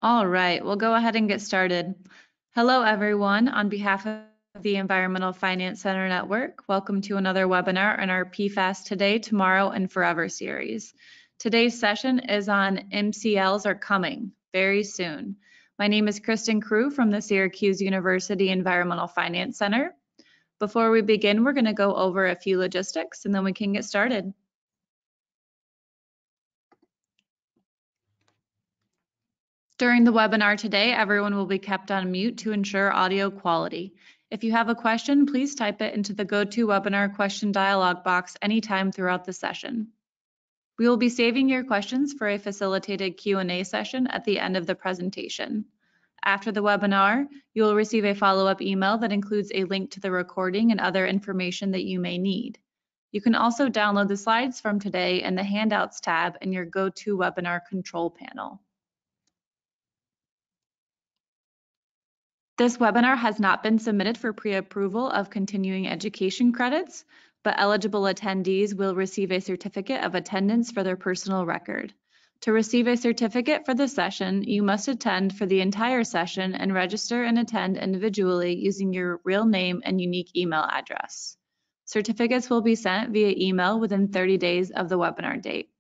All right, we'll go ahead and get started. Hello, everyone. On behalf of the Environmental Finance Center Network, welcome to another webinar in our PFAS Today, Tomorrow, and Forever series. Today's session is on MCLs are coming very soon. My name is Kristen Crew from the Syracuse University Environmental Finance Center. Before we begin, we're going to go over a few logistics and then we can get started. During the webinar today, everyone will be kept on mute to ensure audio quality. If you have a question, please type it into the GoToWebinar question dialog box anytime throughout the session. We will be saving your questions for a facilitated Q&A session at the end of the presentation. After the webinar, you will receive a follow-up email that includes a link to the recording and other information that you may need. You can also download the slides from today in the Handouts tab in your GoToWebinar control panel. This webinar has not been submitted for pre-approval of continuing education credits, but eligible attendees will receive a certificate of attendance for their personal record. To receive a certificate for the session, you must attend for the entire session and register and attend individually using your real name and unique email address. Certificates will be sent via email within 30 days of the webinar date.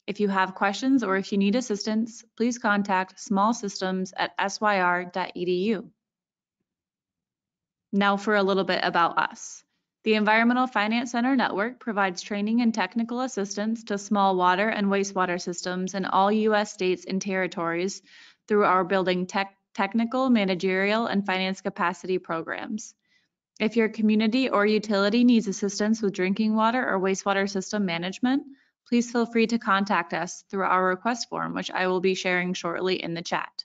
If you have questions or if you need assistance, please contact smallsystems@syr.edu. Now for a little bit about us. The Environmental Finance Center Network provides training and technical assistance to small water and wastewater systems in all U.S. states and territories through our building technical, managerial, and finance capacity programs. If your community or utility needs assistance with drinking water or wastewater system management, please feel free to contact us through our request form, which I will be sharing shortly in the chat.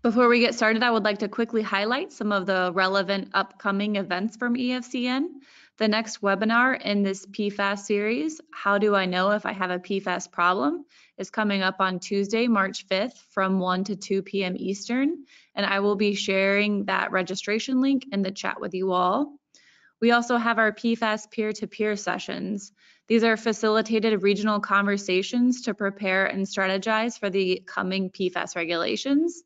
Before we get started, I would like to quickly highlight some of the relevant upcoming events from EFCN. The next webinar in this PFAS series, How Do I Know If I Have a PFAS Problem?, is coming up on Tuesday, March 5th from 1 to 2 p.m. Eastern, and I will be sharing that registration link in the chat with you all. We also have our PFAS peer-to-peer sessions. These are facilitated regional conversations to prepare and strategize for the coming PFAS regulations.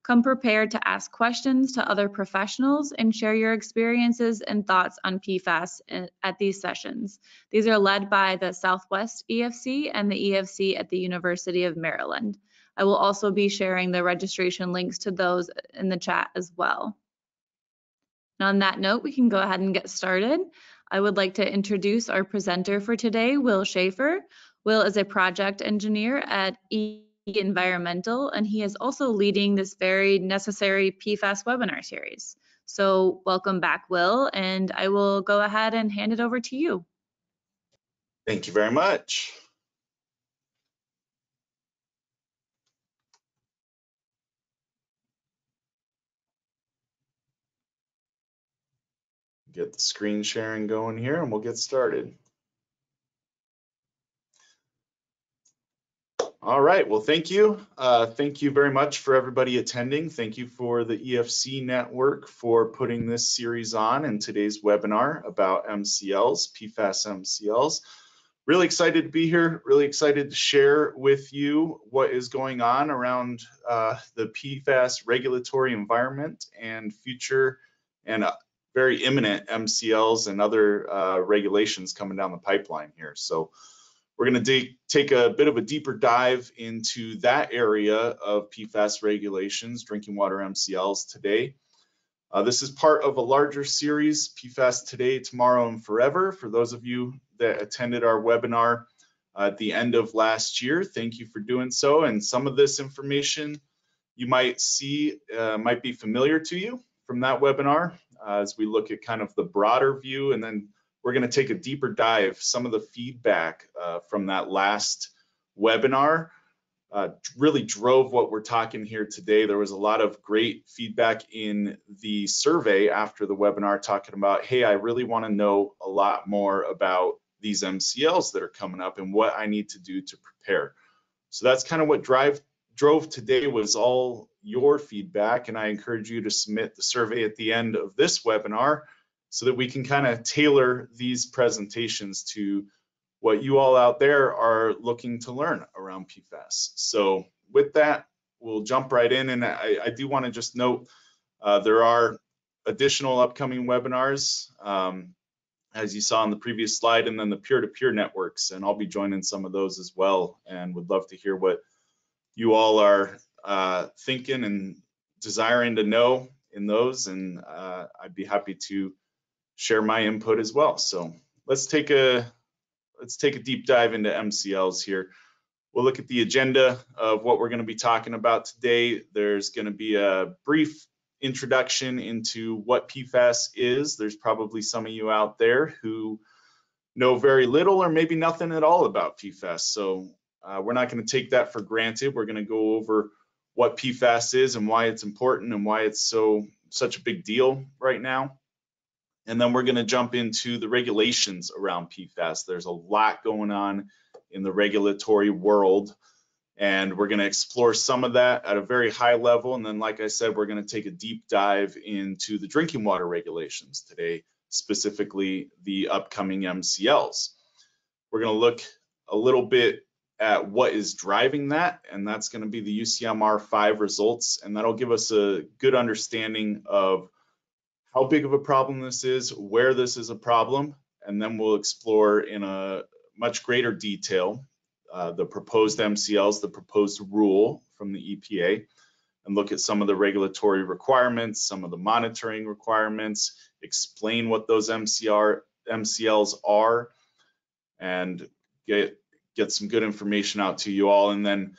Come prepared to ask questions to other professionals and share your experiences and thoughts on PFAS at these sessions. These are led by the Southwest EFC and the EFC at the University of Maryland. I will also be sharing the registration links to those in the chat as well. And on that note, we can go ahead and get started. I would like to introduce our presenter for today, Will Shaffer. Will is a project engineer at Environmental, and he is also leading this very necessary PFAS webinar series. So welcome back, Will, and I will go ahead and hand it over to you. Thank you very much. Get the screen sharing going here and we'll get started. All right, well, thank you. Thank you very much for everybody attending. Thank you for the EFC network for putting this series on in today's webinar about MCLs, PFAS MCLs. Really excited to be here, really excited to share with you what is going on around the PFAS regulatory environment and future and very imminent MCLs and other regulations coming down the pipeline here. So we're going to take a bit of a deeper dive into that area of PFAS regulations, drinking water MCLs today. This is part of a larger series, PFAS Today, Tomorrow, and Forever. For those of you that attended our webinar at the end of last year, thank you for doing so. And some of this information you might see might be familiar to you from that webinar as we look at kind of the broader view, and then we're going to take a deeper dive. Some of the feedback from that last webinar really drove what we're talking here today. There was a lot of great feedback in the survey after the webinar talking about, hey, I really want to know a lot more about these MCLs that are coming up and what I need to do to prepare. So that's kind of what drove today, was all your feedback, and I encourage you to submit the survey at the end of this webinar so that we can kind of tailor these presentations to what you all out there are looking to learn around PFAS. So with that, we'll jump right in. And I do want to just note there are additional upcoming webinars, as you saw on the previous slide, and then the peer-to-peer networks. And I'll be joining some of those as well, and would love to hear what you all are thinking and desiring to know in those. And I'd be happy to share my input as well. So let's take a deep dive into MCLs here. We'll look at the agenda of what we're going to be talking about today. There's going to be a brief introduction into what PFAS is. There's probably some of you out there who know very little or maybe nothing at all about PFAS. So we're not going to take that for granted. We're going to go over what PFAS is and why it's important and why it's such a big deal right now. And then we're going to jump into the regulations around PFAS. There's a lot going on in the regulatory world, and we're going to explore some of that at a very high level. And then, like I said, we're going to take a deep dive into the drinking water regulations today, specifically the upcoming MCLs. We're going to look a little bit at what is driving that, and that's going to be the UCMR 5 results, and that'll give us a good understanding of how big of a problem this is, where this is a problem, and then we'll explore in a much greater detail the proposed MCLs, the proposed rule from the EPA, and look at some of the regulatory requirements, some of the monitoring requirements, explain what those MCLs are, and get some good information out to you all. And then,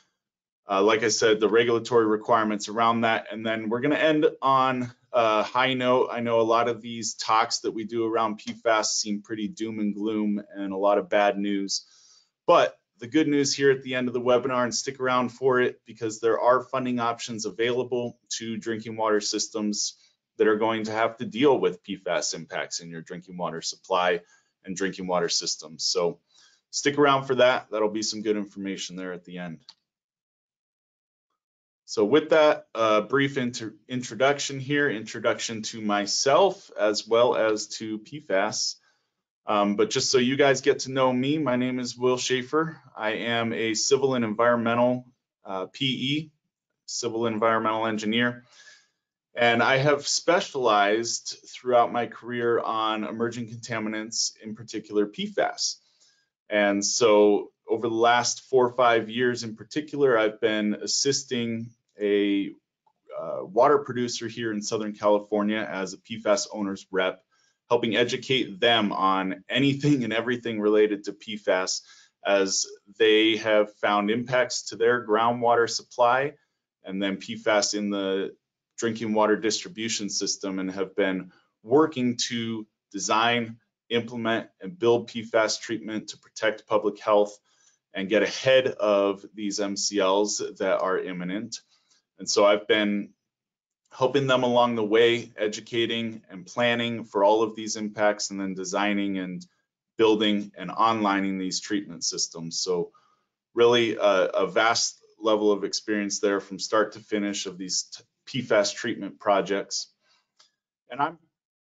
like I said, the regulatory requirements around that. And then we're going to end on a high note. I know a lot of these talks that we do around PFAS seem pretty doom and gloom and a lot of bad news. But the good news here at the end of the webinar, and stick around for it, because there are funding options available to drinking water systems that are going to have to deal with PFAS impacts in your drinking water supply and drinking water systems. So stick around for that. That'll be some good information there at the end. So with that, brief introduction here, introduction to myself as well as to PFAS. But just so you guys get to know me, my name is Will Shaffer. I am a civil and environmental PE, civil and environmental engineer. And I have specialized throughout my career on emerging contaminants, in particular PFAS. And so over the last 4 or 5 years in particular, I've been assisting a water producer here in Southern California as a PFAS owner's rep, helping educate them on anything and everything related to PFAS, as they have found impacts to their groundwater supply and then PFAS in the drinking water distribution system, and have been working to design, implement, and build PFAS treatment to protect public health and get ahead of these MCLs that are imminent. And so I've been helping them along the way, educating and planning for all of these impacts, and then designing and building and onlining these treatment systems. So really a vast level of experience there from start to finish of these PFAS treatment projects. And I'm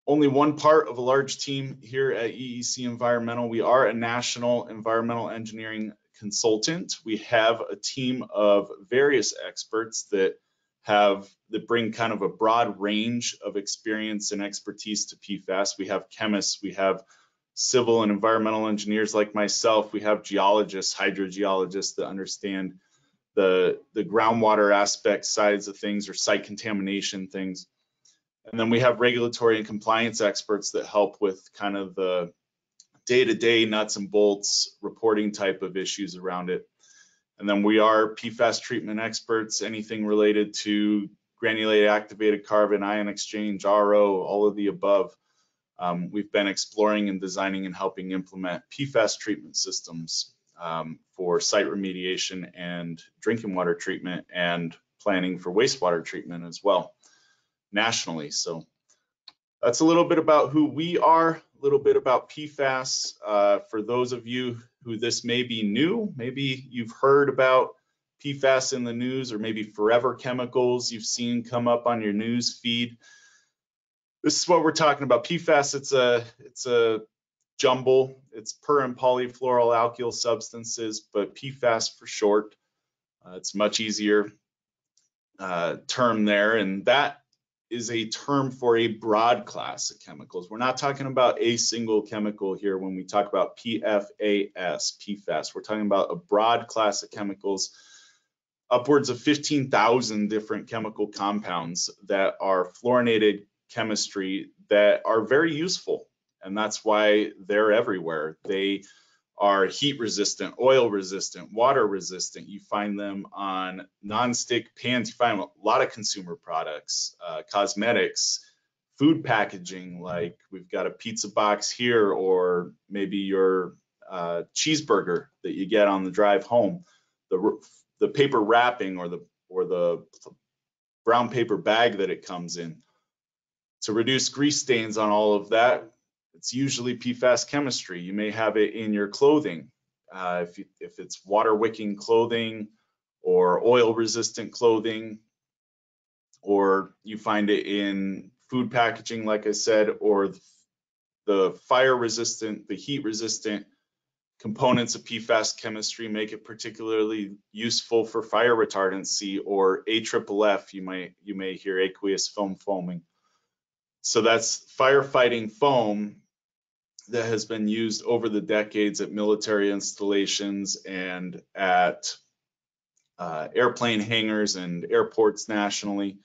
only one part of a large team here at EEC Environmental. We are a national environmental engineering consultant. We have a team of various experts that bring kind of a broad range of experience and expertise to PFAS. We have chemists, we have civil and environmental engineers like myself, we have geologists, hydrogeologists that understand the groundwater aspect sides of things, or site contamination things. And then we have regulatory and compliance experts that help with kind of the day-to-day nuts and bolts reporting type of issues around it. And then we are PFAS treatment experts, anything related to granulated activated carbon, ion exchange, RO, all of the above. We've been exploring and designing and helping implement PFAS treatment systems for site remediation and drinking water treatment, and planning for wastewater treatment as well, nationally. So that's a little bit about who we are, a little bit about PFAS. For those of you who this may be new, maybe you've heard about PFAS in the news, or maybe forever chemicals you've seen come up on your news feed. This is what we're talking about. PFAS, it's a jumble. It's per and polyfluoroalkyl substances, but PFAS for short. It's much easier term there, and that is a term for a broad class of chemicals. We're not talking about a single chemical here when we talk about PFAS. We're talking about a broad class of chemicals, upwards of 15,000 different chemical compounds that are fluorinated chemistry that are very useful, and that's why they're everywhere. They are heat resistant, oil resistant, water resistant. You find them on non-stick pans. You find them a lot of consumer products, cosmetics, food packaging, like we've got a pizza box here, or maybe your cheeseburger that you get on the drive home. The paper wrapping or the brown paper bag that it comes in. To reduce grease stains on all of that, it's usually PFAS chemistry. You may have it in your clothing. If it's water wicking clothing or oil resistant clothing, or you find it in food packaging, like I said, or the fire resistant, the heat resistant components of PFAS chemistry make it particularly useful for fire retardancy, or AFFF, you may hear aqueous foam foaming. So that's firefighting foam that has been used over the decades at military installations and at airplane hangars and airports nationally.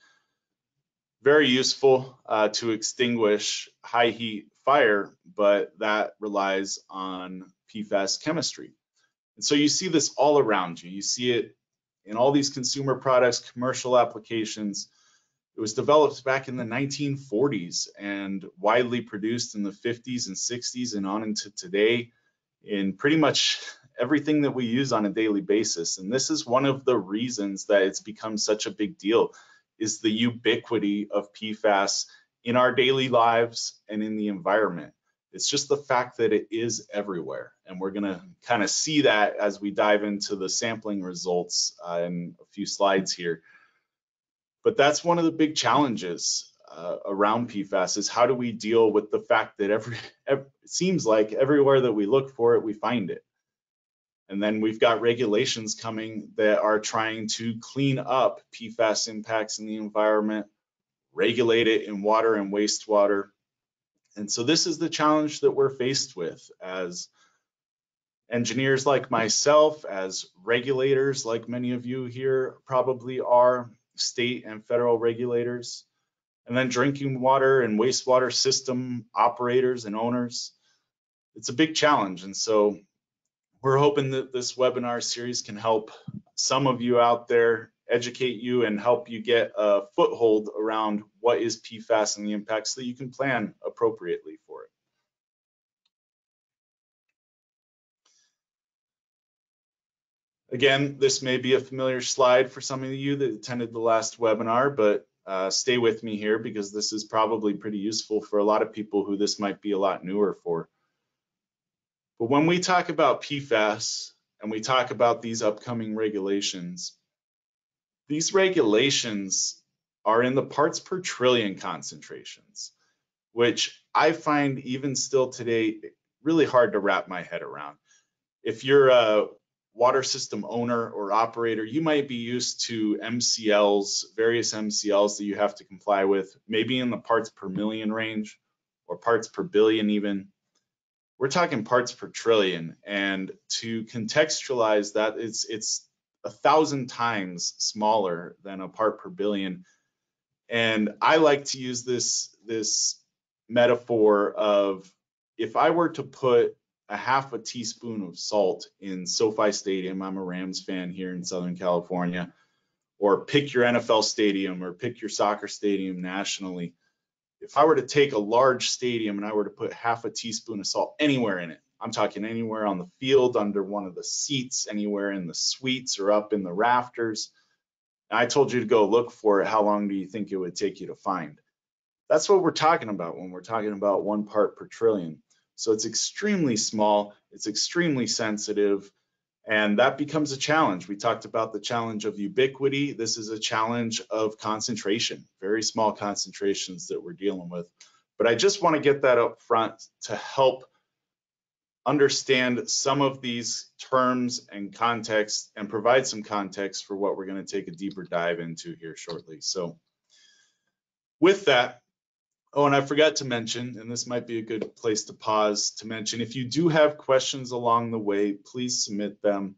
Very useful to extinguish high heat fire, but that relies on PFAS chemistry. And so you see this all around you. You see it in all these consumer products, commercial applications. It was developed back in the 1940s and widely produced in the 50s and 60s and on into today in pretty much everything that we use on a daily basis. And this is one of the reasons that it's become such a big deal, is the ubiquity of PFAS in our daily lives and in the environment. It's just the fact that it is everywhere. And we're going to kind of see that as we dive into the sampling results in a few slides here. But that's one of the big challenges around PFAS, is how do we deal with the fact that it seems like everywhere that we look for it, we find it. And then we've got regulations coming that are trying to clean up PFAS impacts in the environment, regulate it in water and wastewater. And so this is the challenge that we're faced with as engineers like myself, as regulators like many of you here probably are, state and federal regulators, and then drinking water and wastewater system operators and owners. It's a big challenge. And so we're hoping that this webinar series can help some of you out there, educate you, and help you get a foothold around what is PFAS and the impacts so that you can plan appropriately for it. Again, this may be a familiar slide for some of you that attended the last webinar, but stay with me here because this is probably pretty useful for a lot of people who this might be a lot newer for. But when we talk about PFAS and we talk about these upcoming regulations, these regulations are in the parts per trillion concentrations, which I find even still today really hard to wrap my head around. If you're a water system owner or operator, you might be used to MCLs, various MCLs that you have to comply with, maybe in the parts per million range or parts per billion even. We're talking parts per trillion, and to contextualize that, it's 1,000 times smaller than a part per billion. And I like to use this metaphor of, if I were to put a half a teaspoon of salt in SoFi Stadium, I'm a Rams fan here in Southern California, or pick your NFL stadium or pick your soccer stadium nationally. If I were to take a large stadium and I were to put half a teaspoon of salt anywhere in it, I'm talking anywhere on the field, under one of the seats, anywhere in the suites or up in the rafters, and I told you to go look for it, how long do you think it would take you to find? That's what we're talking about when we're talking about 1 part per trillion. So it's extremely small, it's extremely sensitive, and that becomes a challenge. We talked about the challenge of ubiquity. This is a challenge of concentration, very small concentrations that we're dealing with. But I just want to get that up front to help understand some of these terms and context and provide some context for what we're going to take a deeper dive into here shortly. So with that, oh, and I forgot to mention, and this might be a good place to pause to mention, if you do have questions along the way, please submit them.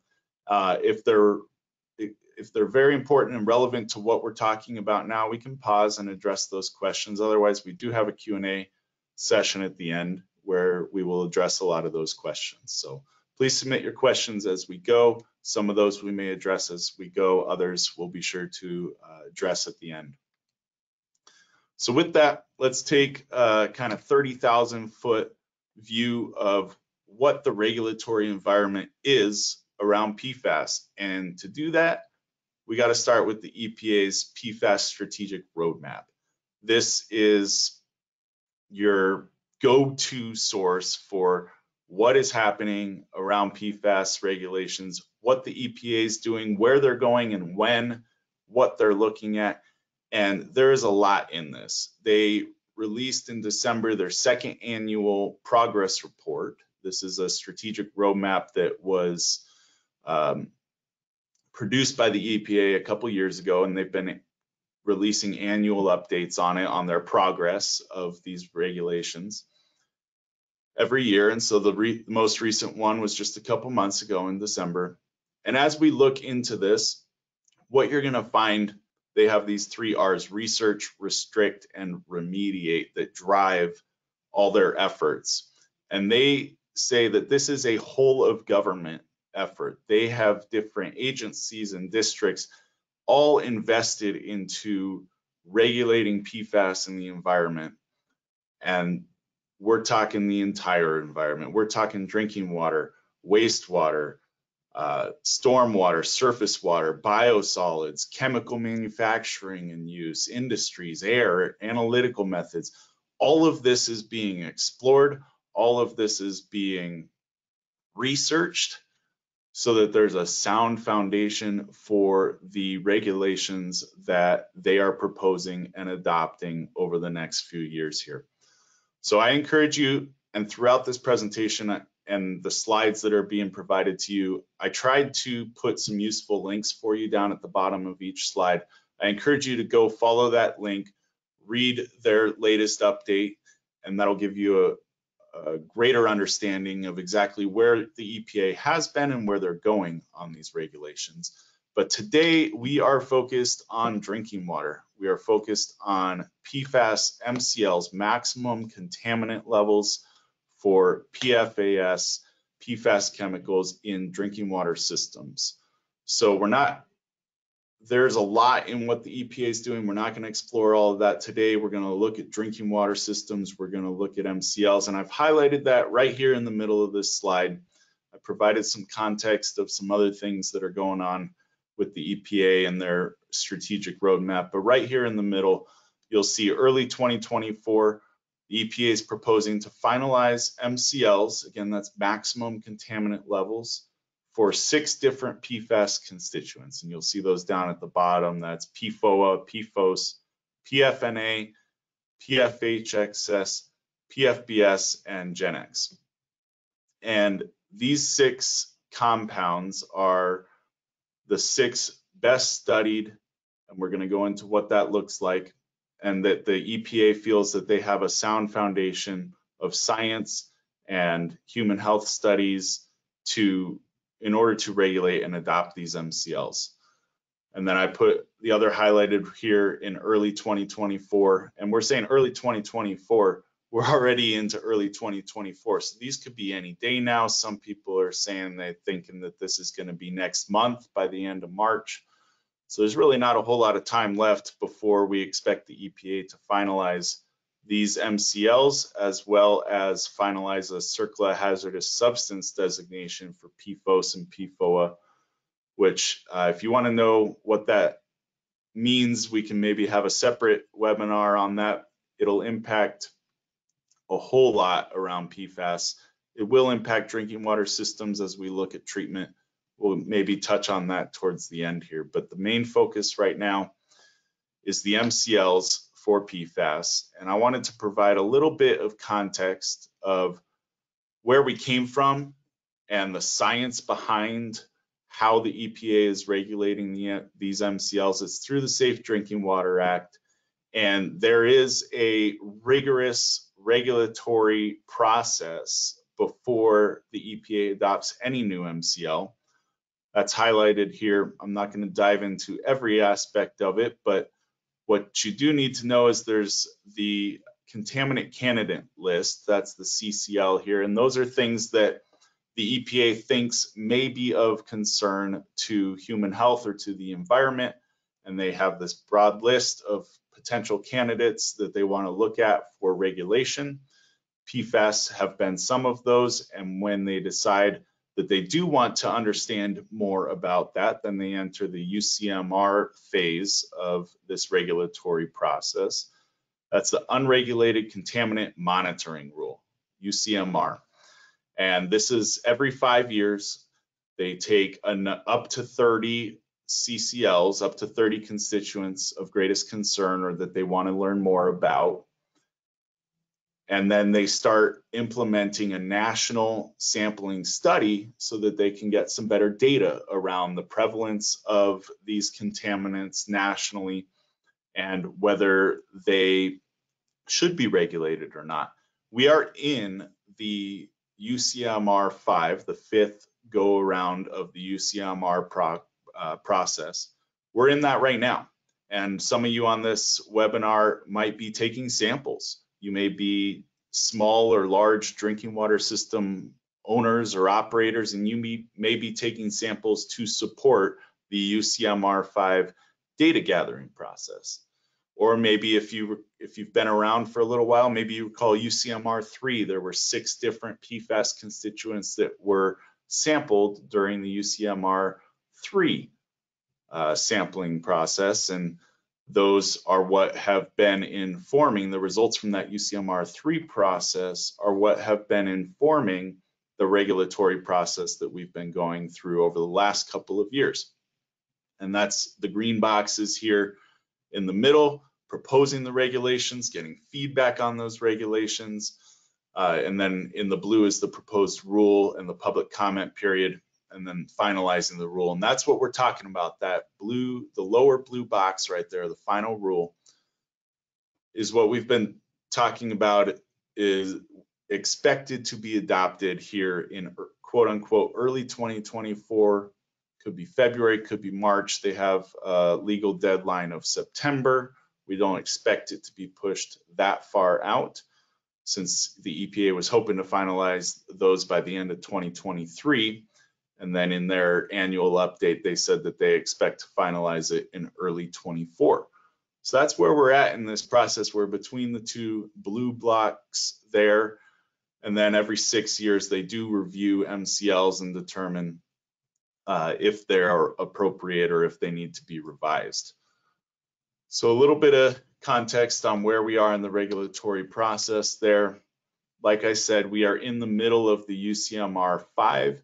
If they're very important and relevant to what we're talking about now, we can pause and address those questions. Otherwise, we do have a Q&A session at the end where we will address a lot of those questions. So please submit your questions as we go. Some of those we may address as we go. Others we'll be sure to address at the end. So with that, let's take a kind of 30,000 foot view of what the regulatory environment is around PFAS. And to do that, we got to start with the EPA's PFAS strategic roadmap. This is your go-to source for what is happening around PFAS regulations, what the EPA is doing, where they're going and when, what they're looking at. And there is a lot in this. They released in December their second annual progress report. This is a strategic roadmap that was produced by the EPA a couple years ago, and they've been releasing annual updates on it, on their progress of these regulations every year. And so the most recent one was just a couple months ago in December. And as we look into this, what you're going to find, they have these 3 R's: research, restrict, and remediate, that drive all their efforts. And they say that this is a whole of government effort. They have different agencies and districts all invested into regulating PFAS in the environment. And we're talking the entire environment. We're talking drinking water, wastewater, stormwater, surface water, biosolids, chemical manufacturing and use, industries, air, analytical methods. All of this is being explored. All of this is being researched so that there's a sound foundation for the regulations that they are proposing and adopting over the next few years here. So I encourage you, and throughout this presentation and the slides that are being provided to you, I tried to put some useful links for you down at the bottom of each slide. I encourage you to go follow that link, read their latest update, and that'll give you a greater understanding of exactly where the EPA has been and where they're going on these regulations. But today we are focused on drinking water. We are focused on PFAS MCLs, maximum contaminant levels for PFAS chemicals in drinking water systems. So there's a lot in what the EPA is doing. We're not going to explore all of that today. We're going to look at drinking water systems. We're going to look at MCLs, and I've highlighted that right here in the middle of this slide. I provided some context of some other things that are going on with the EPA and their strategic roadmap. But right here in the middle, you'll see early 2024, the EPA is proposing to finalize MCLs. Again, that's maximum contaminant levels for 6 different PFAS constituents. And you'll see those down at the bottom. That's PFOA, PFOS, PFNA, PFHXS, PFBS, and GenX. And these 6 compounds are the 6 best studied, and we're going to go into what that looks like, and that the EPA feels that they have a sound foundation of science and human health studies in order to regulate and adopt these MCLs. And then I put the other highlighted here in early 2024, and we're saying early 2024, we're already into early 2024. So these could be any day now. Some people are saying they're thinking that this is going to be next month by the end of March. So there's really not a whole lot of time left before we expect the EPA to finalize these MCLs, as well as finalize a CERCLA hazardous substance designation for PFOS and PFOA, which if you want to know what that means, we can maybe have a separate webinar on that. It'll impact a whole lot around PFAS. It will impact drinking water systems as we look at treatment. We'll maybe touch on that towards the end here, but the main focus right now is the MCLs for PFAS. And I wanted to provide a little bit of context of where we came from and the science behind how the EPA is regulating these MCLs. It's through the Safe Drinking Water Act, and there is a rigorous regulatory process before the EPA adopts any new MCL. That's highlighted here. I'm not going to dive into every aspect of it, but what you do need to know is there's the contaminant candidate list, that's the CCL here, and those are things that the EPA thinks may be of concern to human health or to the environment, and they have this broad list of potential candidates that they want to look at for regulation. PFAS have been some of those, and when they decide that they do want to understand more about that, then they enter the UCMR phase of this regulatory process. That's the Unregulated Contaminant Monitoring Rule, UCMR. And this is every 5 years. They take up to 30 CCLs, up to 30 constituents of greatest concern or that they want to learn more about. And then they start implementing a national sampling study so that they can get some better data around the prevalence of these contaminants nationally and whether they should be regulated or not. We are in the UCMR 5, the fifth go around of the UCMR process. We're in that right now. And some of you on this webinar might be taking samples. You may be small or large drinking water system owners or operators, and you may be taking samples to support the UCMR 5 data gathering process. Or maybe if you've been around for a little while, maybe you recall UCMR 3, there were 6 different PFAS constituents that were sampled during the UCMR 3 sampling process, and those are what have been informing the results from that UCMR 3 process are what have been informing the regulatory process that we've been going through over the last couple of years. And that's the green boxes here in the middle, proposing the regulations, getting feedback on those regulations, and then in the blue is the proposed rule and the public comment period, and then finalizing the rule. And that's what we're talking about, that blue, the lower blue box right there, the final rule, is what we've been talking about is expected to be adopted here in quote unquote early 2024. Could be February, could be March. They have a legal deadline of September. We don't expect it to be pushed that far out since the EPA was hoping to finalize those by the end of 2023. And then in their annual update, they said that they expect to finalize it in early 24. So that's where we're at in this process. We're between the two blue blocks there. And then every 6 years, they do review MCLs and determine if they are appropriate or if they need to be revised. So a little bit of context on where we are in the regulatory process there. Like I said, we are in the middle of the UCMR 5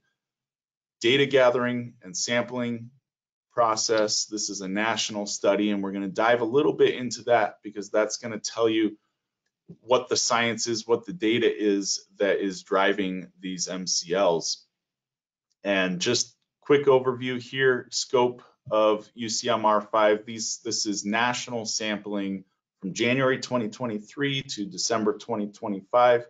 data gathering and sampling process. This is a national study, and we're going to dive a little bit into that because that's going to tell you what the science is, what the data is that is driving these MCLs. And just quick overview here, scope of UCMR 5. This is national sampling from January 2023 to December 2025.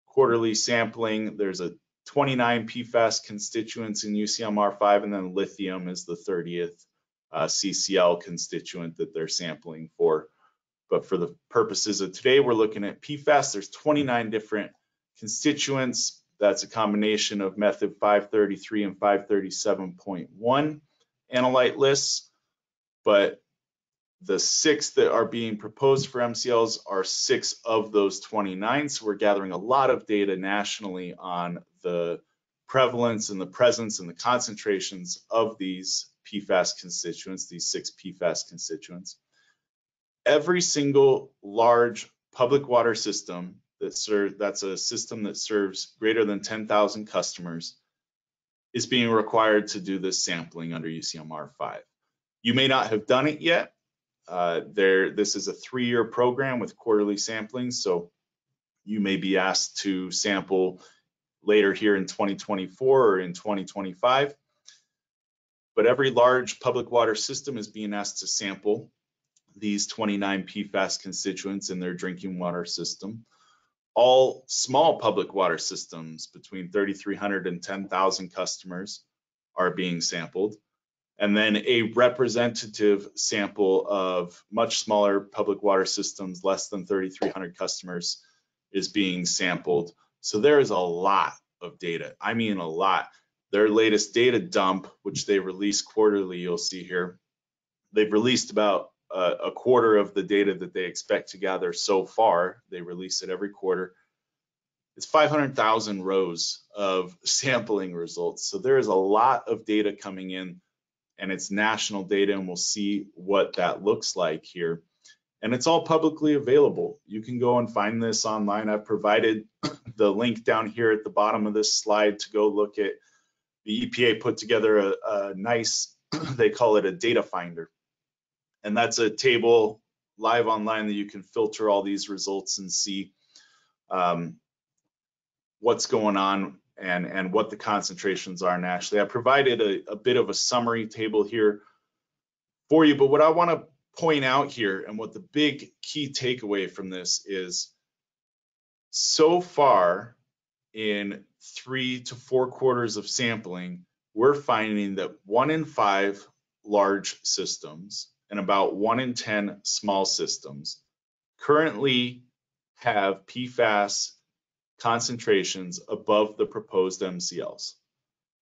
Quarterly sampling, there's a 29 PFAS constituents in UCMR 5, and then lithium is the 30th CCL constituent that they're sampling for. But for the purposes of today, we're looking at PFAS. There's 29 different constituents. That's a combination of method 533 and 537.1 analyte lists. But the 6 that are being proposed for MCLs are 6 of those 29. So we're gathering a lot of data nationally on the prevalence and the presence and the concentrations of these PFAS constituents, these 6 PFAS constituents. Every single large public water system that's a system that serves greater than 10,000 customers is being required to do this sampling under UCMR 5. You may not have done it yet. This is a 3-year program with quarterly sampling, so you may be asked to sample later here in 2024 or in 2025. But every large public water system is being asked to sample these 29 PFAS constituents in their drinking water system. All small public water systems between 3,300 and 10,000 customers are being sampled. And then a representative sample of much smaller public water systems, less than 3,300 customers, is being sampled. So there is a lot of data. I mean, a lot. Their latest data dump, which they release quarterly, you'll see here, they've released about a quarter of the data that they expect to gather so far. They release it every quarter. It's 500,000 rows of sampling results. So there is a lot of data coming in, and it's national data, and we'll see what that looks like here. And it's all publicly available. You can go and find this online. I've provided the link down here at the bottom of this slide to go look at. The EPA put together a nice, they call it a data finder. And that's a table live online that you can filter all these results and see what's going on and what the concentrations are nationally. I provided a bit of a summary table here for you, but what I want to point out here and what the big key takeaway from this is, so far in 3 to 4 quarters of sampling, we're finding that 1 in 5 large systems and about 1 in 10 small systems currently have PFAS concentrations above the proposed MCLs.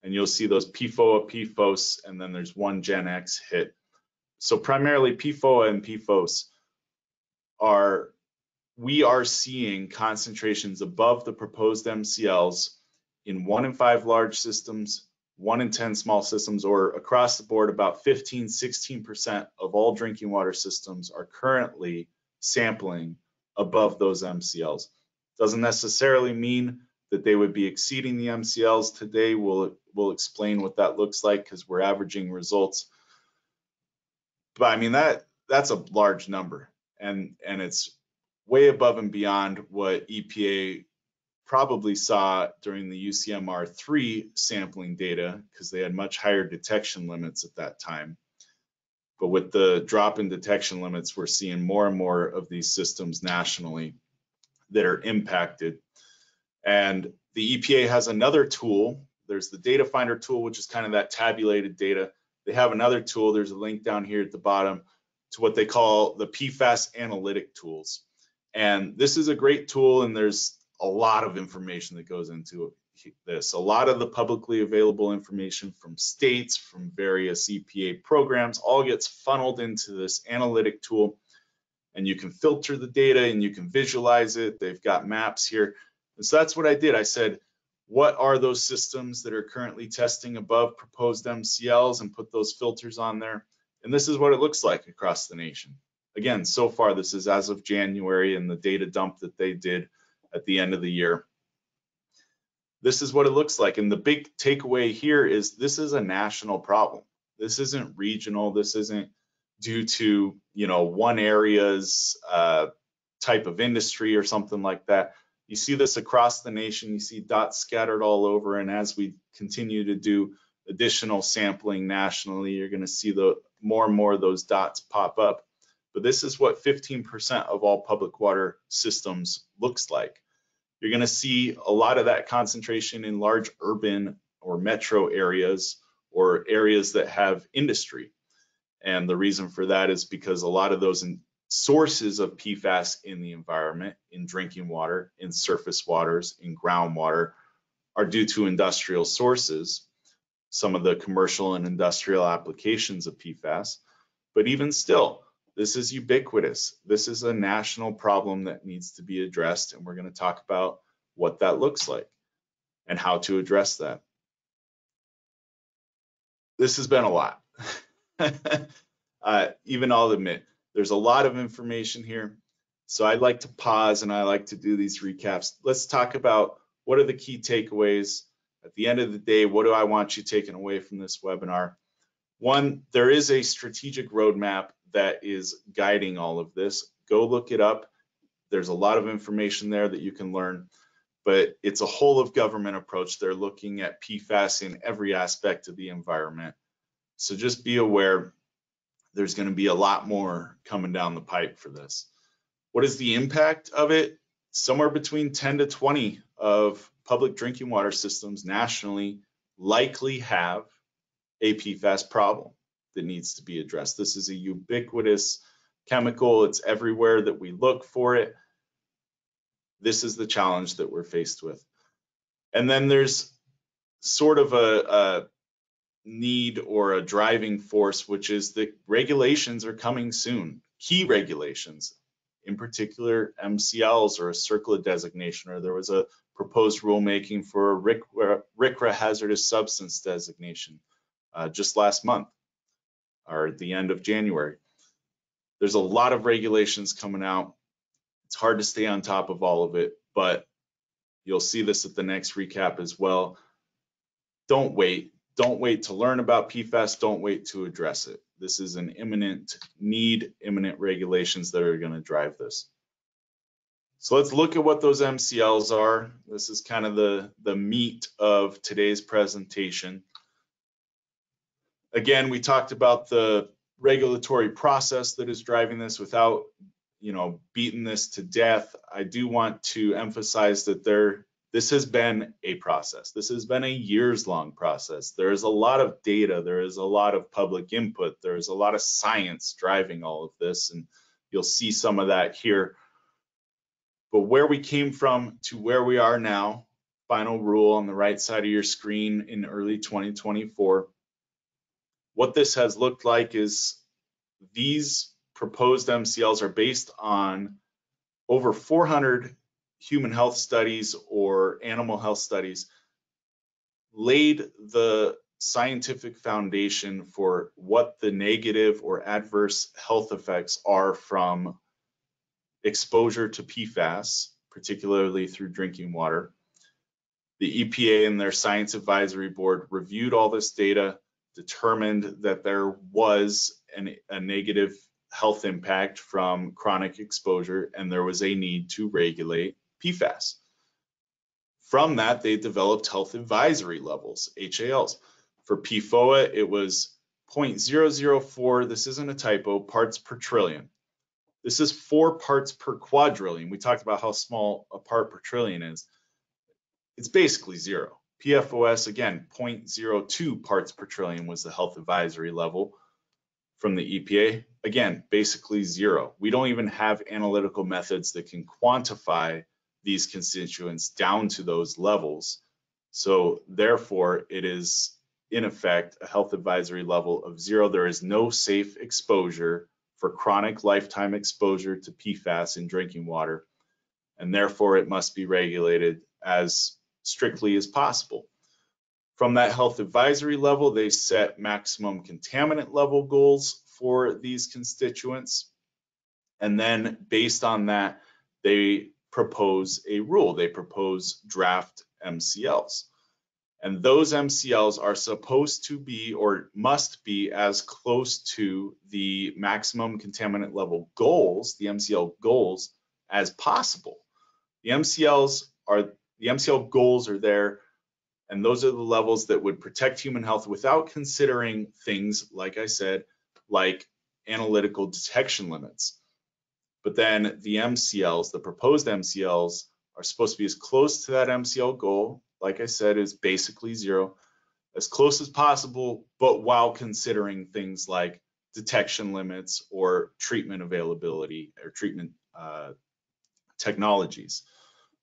And you'll see those PFOA, PFOS, and then there's one Gen X hit. So primarily PFOA and PFOS we are seeing concentrations above the proposed MCLs in 1 in 5 large systems, 1 in 10 small systems, or across the board, about 15–16% of all drinking water systems are currently sampling above those MCLs. Doesn't necessarily mean that they would be exceeding the MCLs. Today we'll explain what that looks like because we're averaging results. But I mean, that's a large number, and it's way above and beyond what EPA probably saw during the UCMR3 sampling data, because they had much higher detection limits at that time. But with the drop in detection limits, we're seeing more and more of these systems nationally that are impacted. And the EPA has another tool. There's the data finder tool, which is kind of that tabulated data. They have another tool, there's a link down here at the bottom, to what they call the PFAS analytic tools. And this is a great tool, and there's a lot of information that goes into this. A lot of the publicly available information from states, from various EPA programs, all gets funneled into this analytic tool, and you can filter the data and you can visualize it. They've got maps here. And so that's what I did. I said, what are those systems that are currently testing above proposed MCLs, and put those filters on there. And this is what it looks like across the nation. Again, so far, this is as of January and the data dump that they did at the end of the year. This is what it looks like. And the big takeaway here is this is a national problem. This isn't regional. This isn't due to, one area's type of industry or something like that. You see this across the nation. You see dots scattered all over. And as we continue to do additional sampling nationally, you're going to see more and more of those dots pop up. But this is what 15% of all public water systems looks like. You're going to see a lot of that concentration in large urban or metro areas, or areas that have industry. And the reason for that is because a lot of those sources of PFAS in the environment, in drinking water, in surface waters, in groundwater, are due to industrial sources, some of the commercial and industrial applications of PFAS. But even still, this is ubiquitous. This is a national problem that needs to be addressed, and we're going to talk about what that looks like and how to address that. This has been a lot. Even I'll admit, there's a lot of information here. So I like to pause and I like to do these recaps. Let's talk about what are the key takeaways. At the end of the day, what do I want you taking away from this webinar? One, there is a strategic roadmap that is guiding all of this. Go look it up. There's a lot of information there that you can learn. but it's a whole of government approach. They're looking at PFAS in every aspect of the environment. So just be aware there's going to be a lot more coming down the pipe for this. What is the impact of it? Somewhere between 10 to 20 of public drinking water systems nationally likely have a PFAS problem that needs to be addressed. This is a ubiquitous chemical. It's everywhere that we look for it. This is the challenge that we're faced with. And then there's sort of a need or a driving force, which is that regulations are coming soon. Key regulations, in particular MCLs or a CERCLA designation, or there was a proposed rulemaking for a RCRA hazardous substance designation just last month or at the end of January. There's a lot of regulations coming out. It's hard to stay on top of all of it, but you'll see this at the next recap as well. Don't wait. Don't wait to learn about PFAS. Don't wait to address it. This is an imminent need, imminent regulations that are going to drive this. So let's look at what those MCLs are. This is kind of the meat of today's presentation. Again, we talked about the regulatory process that is driving this. Without, beating this to death, I do want to emphasize that this has been a process. This has been a years-long process. There is a lot of data. There is a lot of public input. There is a lot of science driving all of this, and you'll see some of that here. But where we came from to where we are now, final rule on the right side of your screen in early 2024, what this has looked like is these proposed MCLs are based on over 400 human health studies or animal health studies, laid the scientific foundation for what the negative or adverse health effects are from exposure to PFAS, particularly through drinking water. The EPA and their Science Advisory Board reviewed all this data, determined that there was a negative health impact from chronic exposure, and there was a need to regulate PFAS. From that, they developed health advisory levels, HALs. For PFOA, it was 0.004, this isn't a typo, parts per trillion. This is 4 parts per quadrillion. We talked about how small a part per trillion is. It's basically 0. PFOS, again, 0.02 parts per trillion was the health advisory level from the EPA. Again, basically 0. We don't even have analytical methods that can quantify these constituents down to those levels. So therefore, it is in effect a health advisory level of 0. There is no safe exposure for chronic lifetime exposure to PFAS in drinking water, and therefore it must be regulated as strictly as possible. From that health advisory level, they set maximum contaminant level goals for these constituents. And then based on that, they propose a rule. They propose draft MCLs. And those MCLs are supposed to be or must be as close to the maximum contaminant level goals, the MCL goals, as possible. The MCL goals are there, and those are the levels that would protect human health without considering things, like I said, like analytical detection limits. But then the MCLs, the proposed MCLs, are supposed to be as close to that MCL goal, like I said, is basically 0, as close as possible, but while considering things like detection limits or treatment availability or treatment technologies.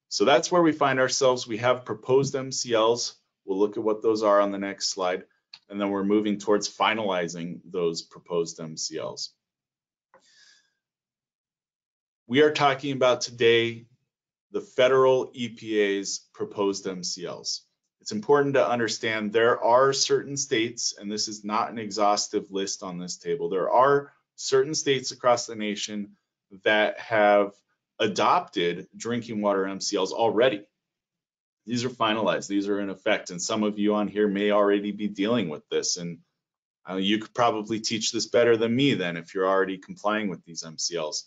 So that's where we find ourselves. We have proposed MCLs. We'll look at what those are on the next slide. And then we're moving towards finalizing those proposed MCLs. We are talking about today the federal EPA's proposed MCLs. It's important to understand there are certain states, and this is not an exhaustive list on this table, there are certain states across the nation that have adopted drinking water MCLs already. These are finalized, these are in effect, and some of you on here may already be dealing with this, and you could probably teach this better than me then if you're already complying with these MCLs.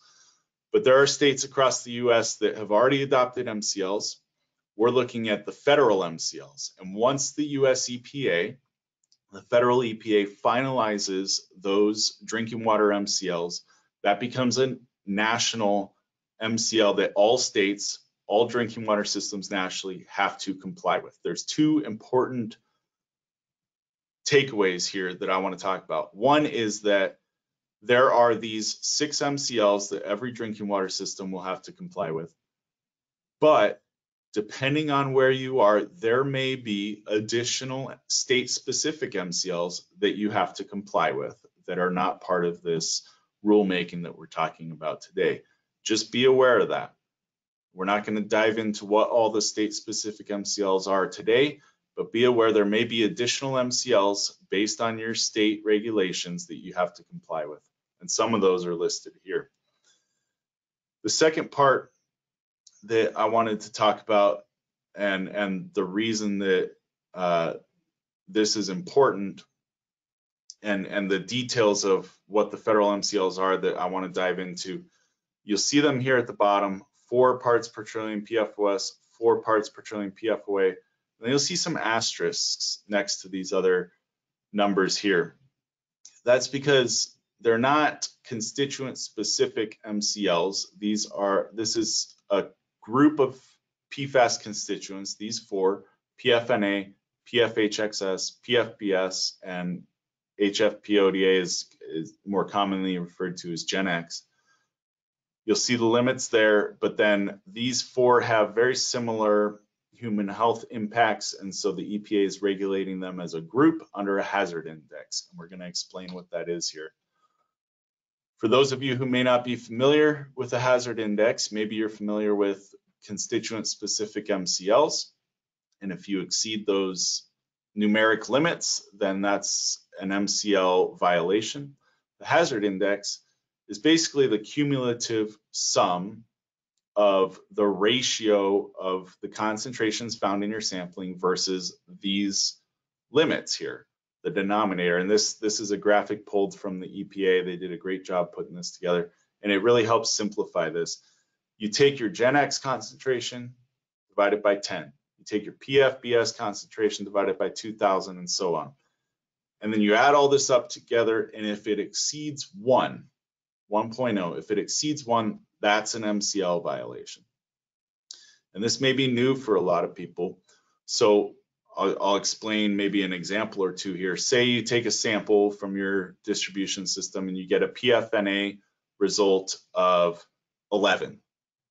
But there are states across the US that have already adopted MCLs. we're looking at the federal MCLs. And once the US EPA, the federal EPA finalizes those drinking water MCLs, that becomes a national MCL that all states, all drinking water systems nationally have to comply with. There's two important takeaways here that I want to talk about. One is that there are these 6 MCLs that every drinking water system will have to comply with. But depending on where you are, there may be additional state-specific MCLs that you have to comply with that are not part of this rulemaking that we're talking about today. Just be aware of that. We're not going to dive into what all the state-specific MCLs are today, but be aware there may be additional MCLs based on your state regulations that you have to comply with. And some of those are listed here. The second part that I wanted to talk about, and the reason that this is important, and the details of what the federal MCLs are that I want to dive into, you'll see them here at the bottom: 4 parts per trillion PFOS, 4 parts per trillion PFOA. And you'll see some asterisks next to these other numbers here. That's because they're not constituent specific MCLs. This is a group of PFAS constituents, these 4: PFNA, PFHXS, PFBS, and HFPODA is more commonly referred to as Gen X. You'll see the limits there, but then these 4 have very similar human health impacts, and so the EPA is regulating them as a group under a hazard index, and we're going to explain what that is here. For those of you who may not be familiar with the hazard index, maybe you're familiar with constituent-specific MCLs, and if you exceed those numeric limits, then that's an MCL violation. The hazard index is basically the cumulative sum of the ratio of the concentrations found in your sampling versus these limits here, the denominator. And this is a graphic pulled from the EPA. They did a great job putting this together, and it really helps simplify this. You take your Gen X concentration, divide it by 10. You take your PFBS concentration, divide it by 2,000, and so on. And then you add all this up together, and if it exceeds 1.0, if it exceeds 1, that's an MCL violation. And this may be new for a lot of people. So I'll explain maybe an example or two here. Say you take a sample from your distribution system and you get a PFNA result of 11,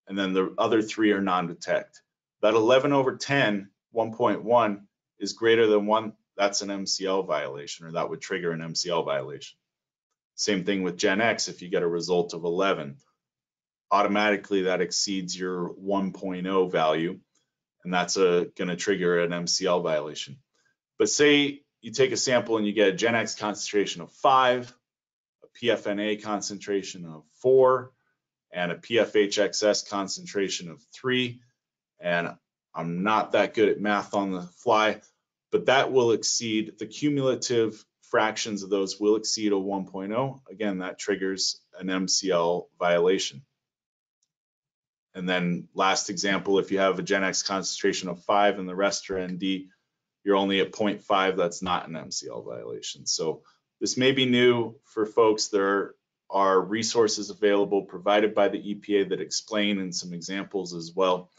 and then the other 3 are non-detect. That 11 over 10, 1.1, is greater than 1, that's an MCL violation, or that would trigger an MCL violation. Same thing with Gen X. If you get a result of 11, automatically that exceeds your 1.0 value, and that's going to trigger an MCL violation. But say you take a sample and you get a Gen X concentration of 5, a PFNA concentration of 4, and a PFHXS concentration of 3, and I'm not that good at math on the fly, but that will exceed, the cumulative fractions of those will exceed a 1.0. Again, that triggers an MCL violation. And then last example, if you have a Gen X concentration of 5 and the rest are ND, you're only at 0.5, that's not an MCL violation. So this may be new for folks. There are resources available provided by the EPA that explain, and some examples as well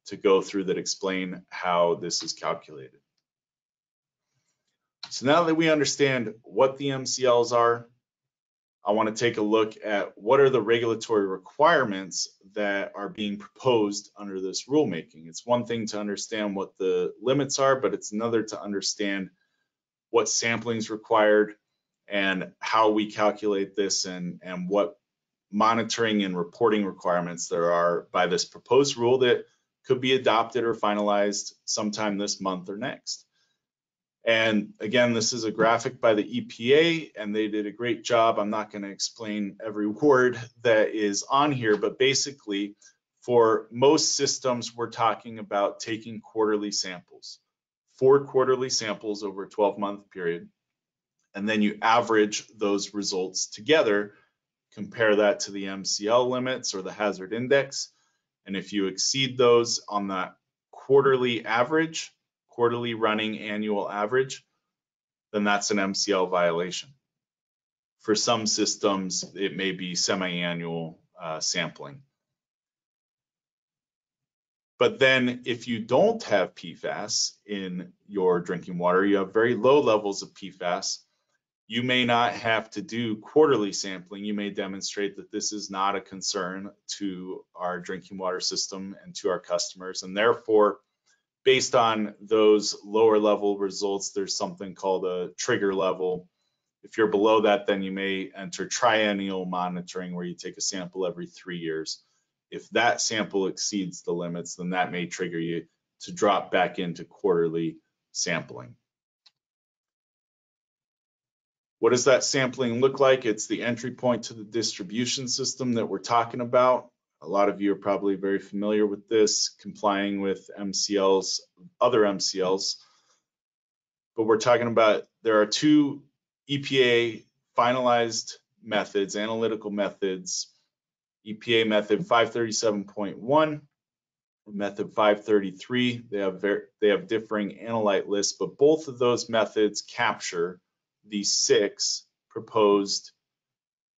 to go through that explain how this is calculated. So now that we understand what the MCLs are, I want to take a look at what are the regulatory requirements that are being proposed under this rulemaking. It's one thing to understand what the limits are, but it's another to understand what sampling is required and how we calculate this, and what monitoring and reporting requirements there are by this proposed rule that could be adopted or finalized sometime this month or next. And again, this is a graphic by the EPA, and they did a great job. I'm not going to explain every word that is on here, but basically for most systems, we're talking about taking quarterly samples, 4 quarterly samples over a 12-month period, and then you average those results together, compare that to the MCL limits or the hazard index, and if you exceed those on that quarterly average, quarterly running annual average, then that's an MCL violation. For some systems, it may be semi-annual sampling. But then if you don't have PFAS in your drinking water, you have very low levels of PFAS, you may not have to do quarterly sampling. You may demonstrate that this is not a concern to our drinking water system and to our customers. And therefore, based on those lower level results, there's something called a trigger level. If you're below that, then you may enter triennial monitoring, where you take a sample every 3 years. If that sample exceeds the limits, then that may trigger you to drop back into quarterly sampling. What does that sampling look like? It's the entry point to the distribution system that we're talking about. A lot of you are probably very familiar with this, complying with MCLs, other MCLs. But we're talking about, there are two EPA finalized methods, analytical methods, EPA method 537.1, method 533. They have differing analyte lists, but both of those methods capture the 6 proposed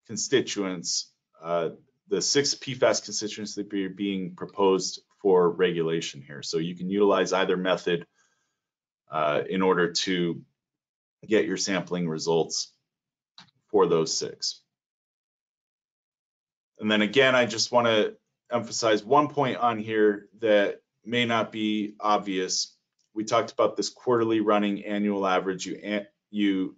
constituents, the 6 PFAS constituents that are being proposed for regulation here. So you can utilize either method in order to get your sampling results for those 6. And then again, I just want to emphasize one point on here that may not be obvious. We talked about this quarterly running annual average. You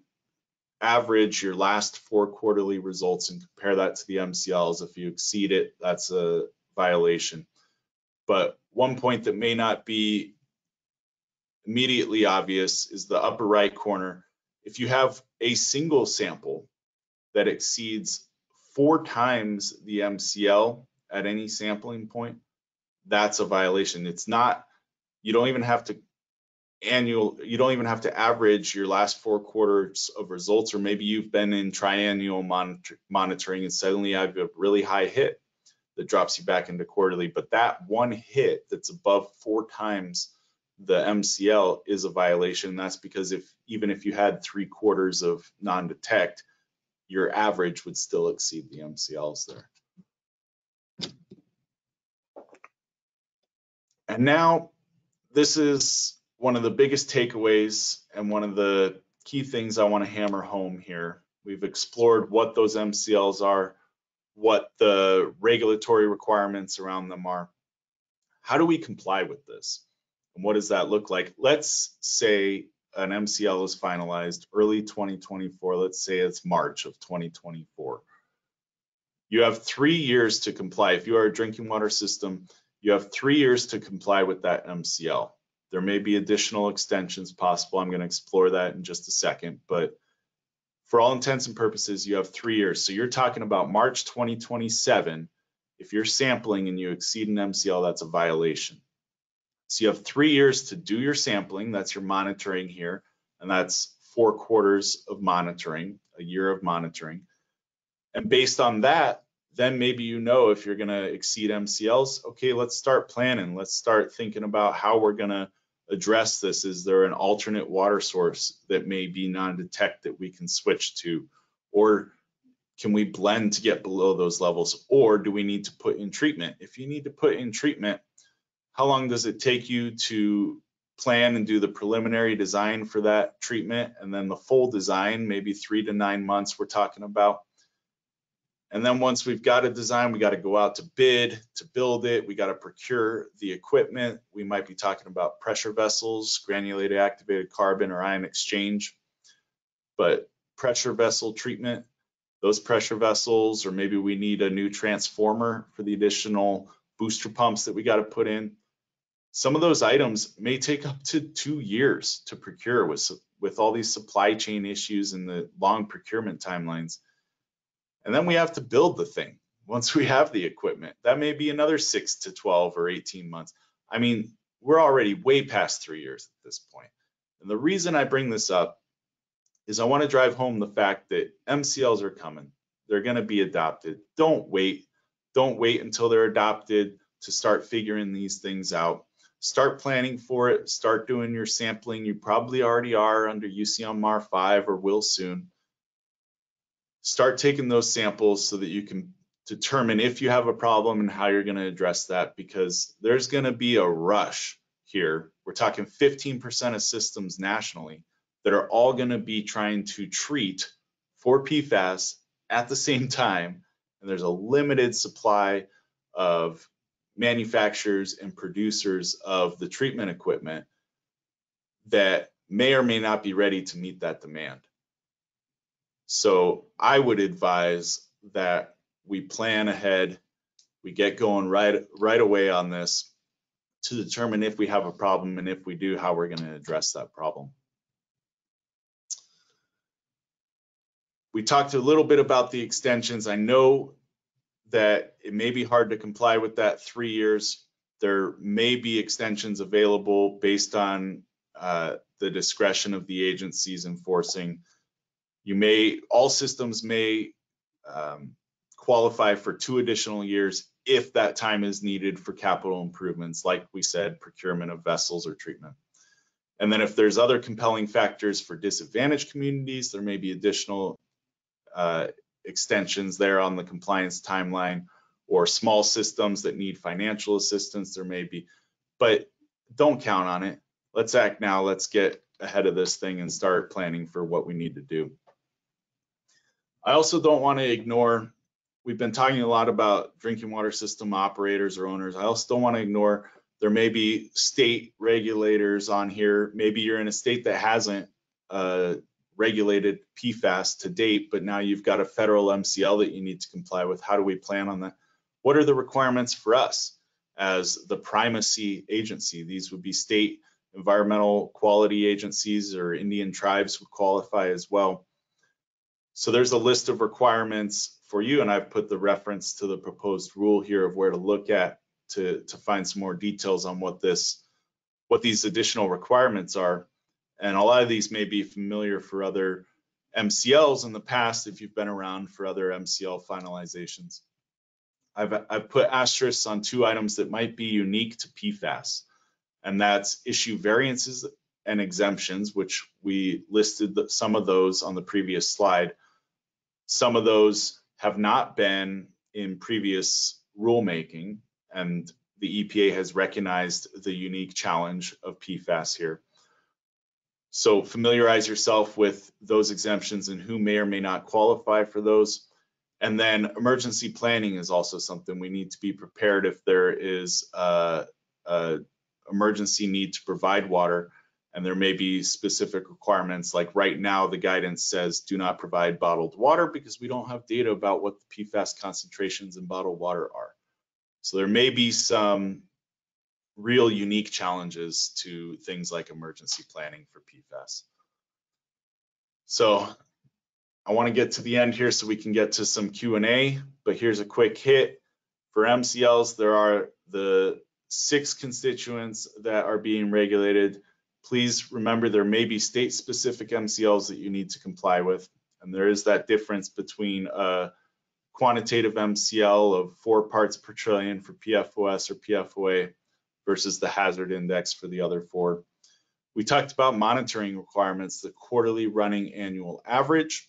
average your last 4 quarterly results and compare that to the MCLs. If you exceed it, that's a violation. But one point that may not be immediately obvious is the upper right corner. If you have a single sample that exceeds 4 times the MCL at any sampling point, that's a violation. It's not, you don't even have to average your last 4 quarters of results, or maybe you've been in triennial monitoring and suddenly you have a really high hit that drops you back into quarterly. But that one hit that's above 4 times the MCL is a violation. That's because even if you had 3 quarters of non-detect, your average would still exceed the MCLs there. And now this is one of the biggest takeaways and one of the key things I want to hammer home here. We've explored what those MCLs are, what the regulatory requirements around them are. How do we comply with this? And what does that look like? Let's say an MCL is finalized early 2024. Let's say it's March of 2024. You have 3 years to comply. If you are a drinking water system, you have 3 years to comply with that MCL. There may be additional extensions possible. I'm going to explore that in just a second. But for all intents and purposes, you have 3 years. So you're talking about March 2027. If you're sampling and you exceed an MCL, that's a violation. So you have 3 years to do your sampling. That's your monitoring here. And that's 4 quarters of monitoring, a year of monitoring. And based on that, then maybe you know if you're going to exceed MCLs. Okay, let's start planning. Let's start thinking about how we're going to address this. Is there an alternate water source that may be non-detect that we can switch to? Or can we blend to get below those levels? Or do we need to put in treatment? If you need to put in treatment, how long does it take you to plan and do the preliminary design for that treatment? And then the full design, maybe 3 to 9 months we're talking about. And then once we've got a design, we got to go out to bid to build it. We got to procure the equipment. We might be talking about pressure vessels, granulated activated carbon or ion exchange. But pressure vessel treatment, those pressure vessels, or maybe we need a new transformer for the additional booster pumps that we got to put in. Some of those items may take up to 2 years to procure with all these supply chain issues and the long procurement timelines. And then we have to build the thing once we have the equipment. That may be another 6 to 12 or 18 months. I mean, we're already way past 3 years at this point. And the reason I bring this up is I want to drive home the fact that MCLs are coming. They're going to be adopted. Don't wait. Don't wait until they're adopted to start figuring these things out. start planning for it, start doing your sampling. You probably already are under UCM MAR 5 or will soon. Start taking those samples so that you can determine if you have a problem and how you're going to address that, because there's going to be a rush here. We're talking 15% of systems nationally that are all going to be trying to treat for PFAS at the same time, and there's a limited supply of manufacturers and producers of the treatment equipment that may or may not be ready to meet that demand. So I would advise that we plan ahead, we get going right away on this to determine if we have a problem, and if we do, how we're going to address that problem. We talked a little bit about the extensions. I know that it may be hard to comply with that 3 years. There may be extensions available based on the discretion of the agencies enforcing. All systems may qualify for 2 additional years if that time is needed for capital improvements, like we said, procurement of vessels or treatment. And then if there's other compelling factors for disadvantaged communities, there may be additional extensions there on the compliance timeline, or small systems that need financial assistance, there may be, but don't count on it. Let's act now. Let's get ahead of this thing and start planning for what we need to do. I also don't want to ignore, we've been talking a lot about drinking water system operators or owners. I also don't want to ignore, there may be state regulators on here. Maybe you're in a state that hasn't regulated PFAS to date, but now you've got a federal MCL that you need to comply with. How do we plan on that? What are the requirements for us as the primacy agency? These would be state environmental quality agencies, or Indian tribes would qualify as well. So there's a list of requirements for you, and I've put the reference to the proposed rule here of where to look at to find some more details on what these additional requirements are. And a lot of these may be familiar for other MCLs in the past if you've been around for other MCL finalizations. I've put asterisks on 2 items that might be unique to PFAS, and that's issue variances and exemptions, which we listed some of those on the previous slide. Some of those have not been in previous rulemaking, and the EPA has recognized the unique challenge of PFAS here. So familiarize yourself with those exemptions and who may or may not qualify for those. And then emergency planning is also something we need to be prepared if there is a emergency need to provide water, and there may be specific requirements. Like right now, the guidance says do not provide bottled water because we don't have data about what the PFAS concentrations in bottled water are. So there may be some real unique challenges to things like emergency planning for PFAS. So I want to get to the end here so we can get to some Q&A, but here's a quick hit. For MCLs, there are the 6 constituents that are being regulated. Please remember there may be state-specific MCLs that you need to comply with, and there is that difference between a quantitative MCL of 4 parts per trillion for PFOS or PFOA versus the hazard index for the other 4. We talked about monitoring requirements, the quarterly running annual average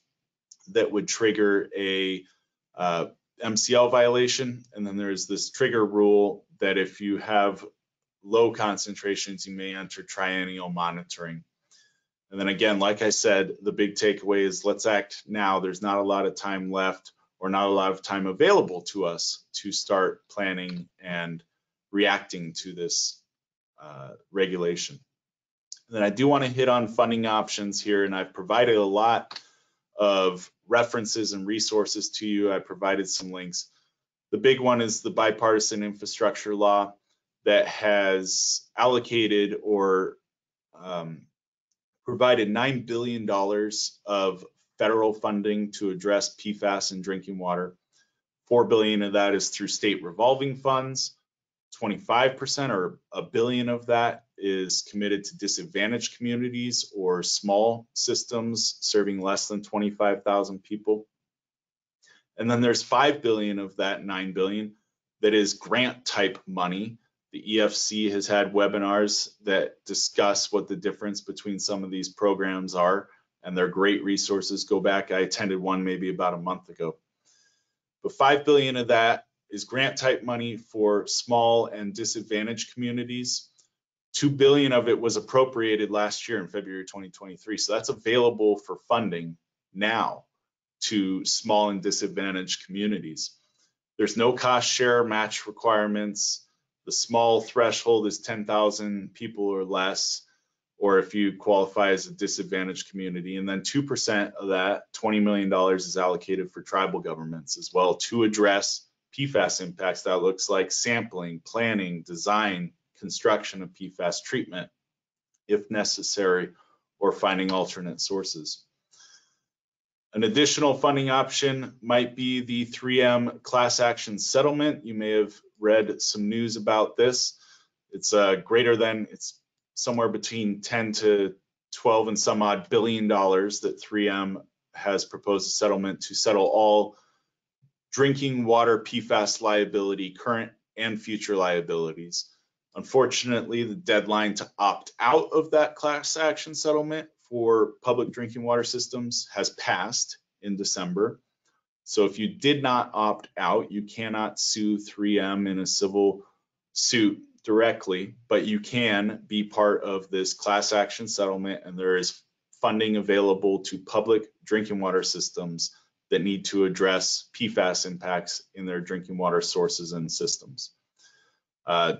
that would trigger a MCL violation. And then there's this trigger rule that if you have low concentrations, you may enter triennial monitoring. And then again, like I said, the big takeaway is let's act now. There's not a lot of time left, or not a lot of time available to us to start planning and reacting to this regulation. And then I do want to hit on funding options here, and I've provided a lot of references and resources to you. I provided some links. The big one is the bipartisan infrastructure law that has allocated or provided $9 billion of federal funding to address PFAS in drinking water. $4 billion of that is through state revolving funds. 25% or $1 billion of that is committed to disadvantaged communities or small systems serving less than 25,000 people. And then there's $5 billion of that $9 billion that is grant type money The EFC has had webinars that discuss what the difference between some of these programs are, and they're great resources. Go back, I attended one maybe about a month ago. But $5 billion of that is grant type money for small and disadvantaged communities. $2 billion of it was appropriated last year in February 2023. So that's available for funding now to small and disadvantaged communities. There's no cost share match requirements. The small threshold is 10,000 people or less, or if you qualify as a disadvantaged community. And then 2% of that, $20 million, is allocated for tribal governments as well to address PFAS impacts. That looks like sampling, planning, design, construction of PFAS treatment, if necessary, or finding alternate sources. An additional funding option might be the 3M class action settlement. You may have read some news about this. It's it's somewhere between 10 to 12 and some odd billion dollars that 3M has proposed a settlement to settle all drinking water PFAS liability, current and future liabilities. Unfortunately, the deadline to opt out of that class action settlement for public drinking water systems has passed in December. So if you did not opt out, you cannot sue 3M in a civil suit directly, but you can be part of this class action settlement, and there is funding available to public drinking water systems that need to address PFAS impacts in their drinking water sources and systems.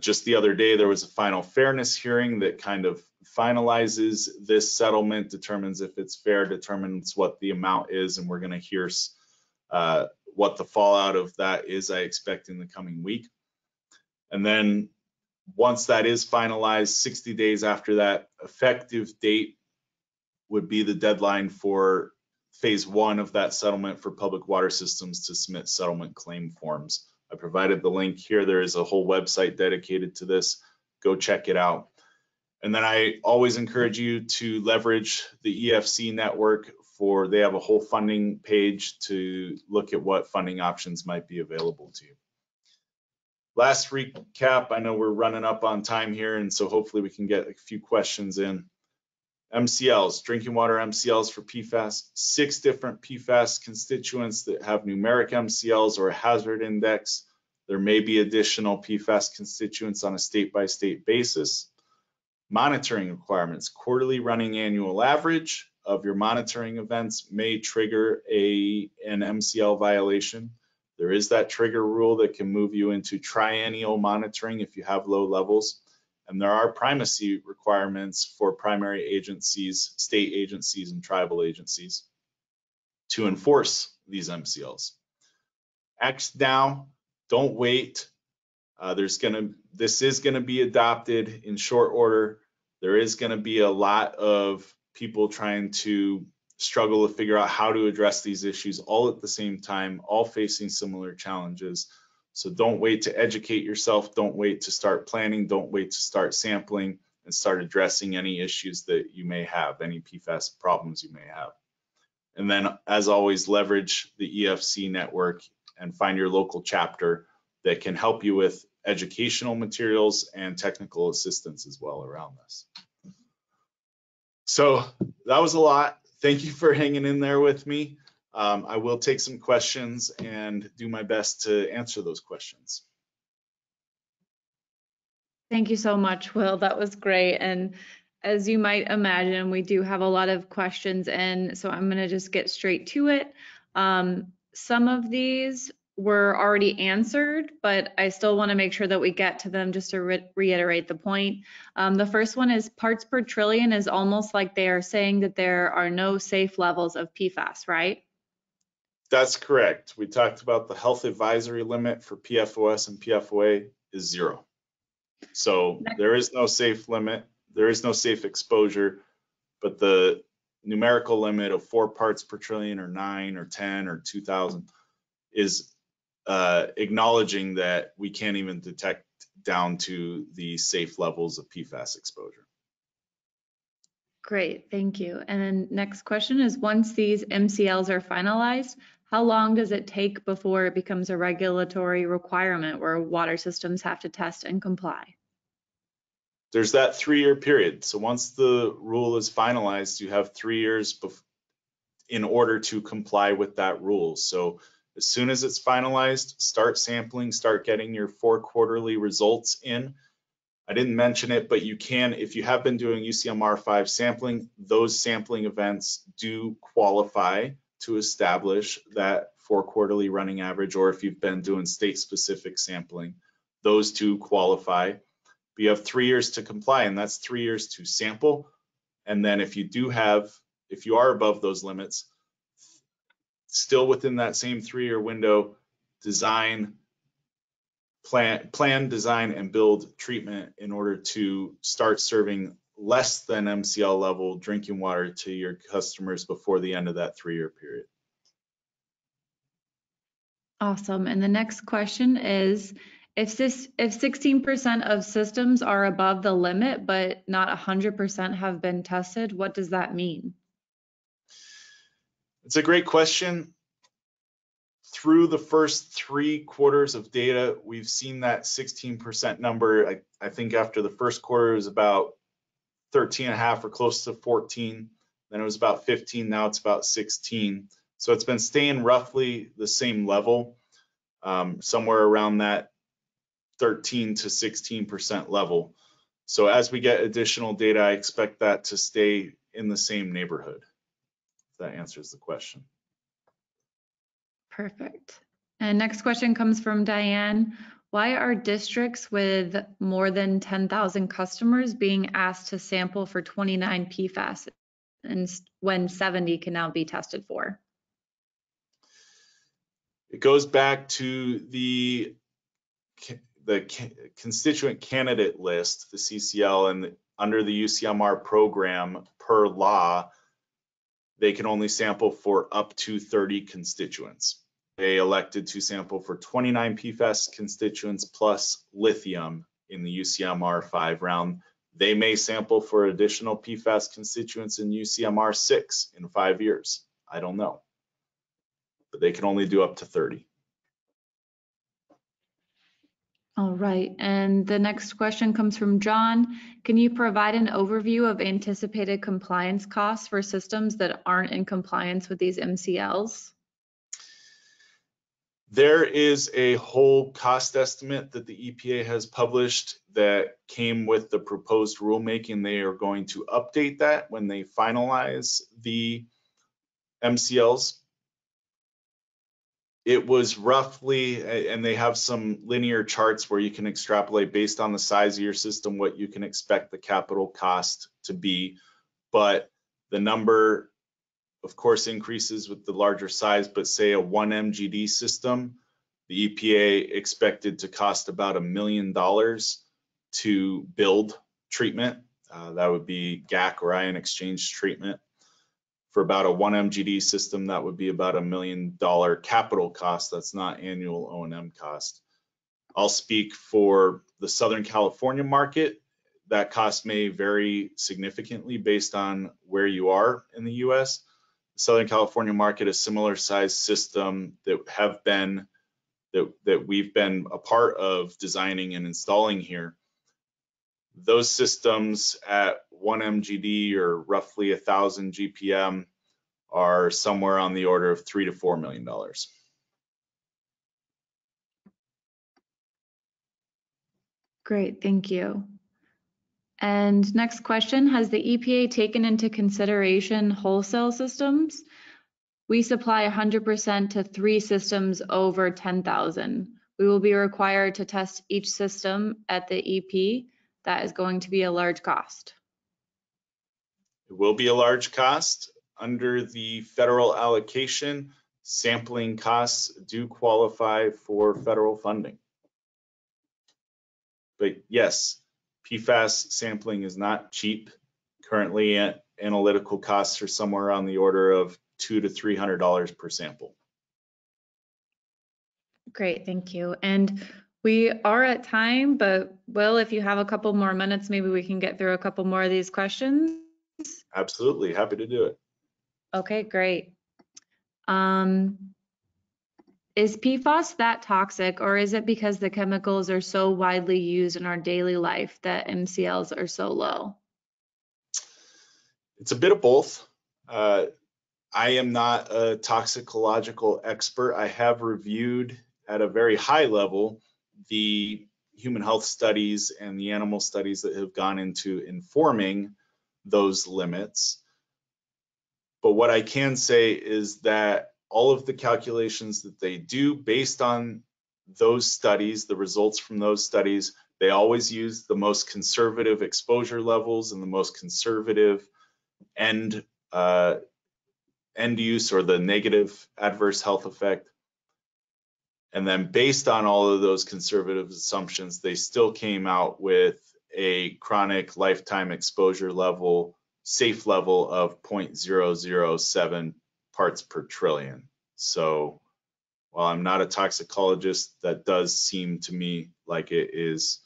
Just the other day, there was a final fairness hearing that kind of finalizes this settlement, determines if it's fair, determines what the amount is, and we're going to hear what the fallout of that is, I expect, in the coming week. And then once that is finalized, 60 days after that effective date would be the deadline for phase 1 of that settlement for public water systems to submit settlement claim forms. I provided the link here. There is a whole website dedicated to this. Go check it out. And then I always encourage you to leverage the EFC network they have a whole funding page to look at what funding options might be available to you. Last recap, I know we're running up on time here, and so hopefully we can get a few questions in. MCLs, drinking water MCLs for PFAS, 6 different PFAS constituents that have numeric MCLs or a hazard index. There may be additional PFAS constituents on a state-by-state basis. Monitoring requirements, quarterly running annual average of your monitoring events may trigger an MCL violation. There is that trigger rule that can move you into triennial monitoring if you have low levels. And there are primacy requirements for primary agencies, state agencies, and tribal agencies to enforce these MCLs. Act now, don't wait. This is gonna be adopted in short order. There is gonna be a lot of people trying to struggle to figure out how to address these issues all at the same time, all facing similar challenges. So don't wait to educate yourself. Don't wait to start planning. Don't wait to start sampling and start addressing any issues that you may have, any PFAS problems you may have. And then, as always, leverage the EFC network and find your local chapter that can help you with educational materials and technical assistance as well around this. So that was a lot. Thank you for hanging in there with me. I will take some questions and do my best to answer those questions. Thank you so much, Will. That was great. And as you might imagine, we do have a lot of questions in, so I'm going to just get straight to it. Some of these were already answered, but I still want to make sure that we get to them just to reiterate the point. The first one is parts per trillion is almost like they are saying that there are no safe levels of PFAS, right? That's correct. We talked about the health advisory limit for PFOS and PFOA is 0. So there is no safe limit. There is no safe exposure, but the numerical limit of 4 parts per trillion or 9 or 10 or 2000 is acknowledging that we can't even detect down to the safe levels of PFAS exposure. Great, thank you. And then next question is, once these MCLs are finalized, how long does it take before it becomes a regulatory requirement where water systems have to test and comply? there's that 3-year period. So once the rule is finalized, you have 3 years in order to comply with that rule. So as soon as it's finalized, start sampling, start getting your 4 quarterly results in. I didn't mention it, but you can, if you have been doing UCMR5 sampling, those sampling events do qualify to establish that 4 quarterly running average, or if you've been doing state-specific sampling, those two qualify. But you have 3 years to comply, and that's 3 years to sample. And then if you are above those limits, still within that same 3-year window, plan, design, and build treatment in order to start serving less than MCL level drinking water to your customers before the end of that 3-year period. Awesome. And the next question is, if 16% of systems are above the limit, but not 100% have been tested, what does that mean? It's a great question. Through the first 3 quarters of data, we've seen that 16% number. I think after the first quarter it was about 13.5 or close to 14. Then it was about 15. Now it's about 16. So it's been staying roughly the same level, somewhere around that 13 to 16% level. So as we get additional data, I expect that to stay in the same neighborhood. If that answers the question. Perfect. And next question comes from Diane. Why are districts with more than 10,000 customers being asked to sample for 29 PFAS and when 70 can now be tested for? It goes back to the constituent candidate list, the CCL, and under the UCMR program, per law, they can only sample for up to 30 constituents. They elected to sample for 29 PFAS constituents plus lithium in the UCMR 5 round. They may sample for additional PFAS constituents in UCMR 6 in 5 years. I don't know. But they can only do up to 30. All right, and the next question comes from John. Can you provide an overview of anticipated compliance costs for systems that aren't in compliance with these MCLs? There is a whole cost estimate that the EPA has published that came with the proposed rulemaking. They are going to update that when they finalize the MCLs. It was roughly, and they have some linear charts where you can extrapolate based on the size of your system what you can expect the capital cost to be. But the number, of course, increases with the larger size, but say a 1 MGD system, the EPA expected to cost about $1 million to build treatment. That would be GAC or ion exchange treatment. For about a 1 MGD system, that would be about $1 million capital cost. That's not annual O&M cost. I'll speak for the Southern California market. That cost may vary significantly based on where you are in the US. The Southern California market, a similar size system that we've been a part of designing and installing here. Those systems at 1 MGD or roughly 1,000 GPM are somewhere on the order of $3 to $4 million. Great, thank you. And next question, has the EPA taken into consideration wholesale systems? We supply 100% to 3 systems over 10,000. We will be required to test each system at the EP. That is going to be a large cost. It will be a large cost. Under the federal allocation, sampling costs do qualify for federal funding. But yes, PFAS sampling is not cheap. Currently, analytical costs are somewhere on the order of $200 to $300 per sample. Great, thank you. And we are at time, but Will, if you have a couple more minutes, maybe we can get through a couple more of these questions. Absolutely, happy to do it. Okay, great. Is PFAS that toxic, or is it because the chemicals are so widely used in our daily life that MCLs are so low? It's a bit of both. I am not a toxicological expert. I have reviewed at a very high level the human health studies and the animal studies that have gone into informing those limits. But what I can say is that all of the calculations that they do based on those studies, the results from those studies, they always use the most conservative exposure levels and the most conservative end use or the negative adverse health effect. And then based on all of those conservative assumptions, they still came out with a chronic lifetime exposure level, safe level of 0.007 parts per trillion. So while I'm not a toxicologist, that does seem to me like it is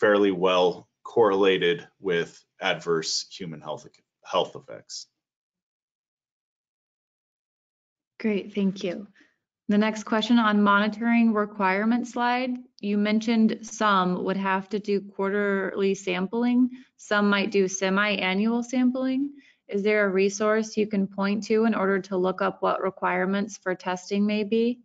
fairly well correlated with adverse human health effects. Great, thank you. The next question on monitoring requirement slide, you mentioned some would have to do quarterly sampling, some might do semi-annual sampling. Is there a resource you can point to in order to look up what requirements for testing may be?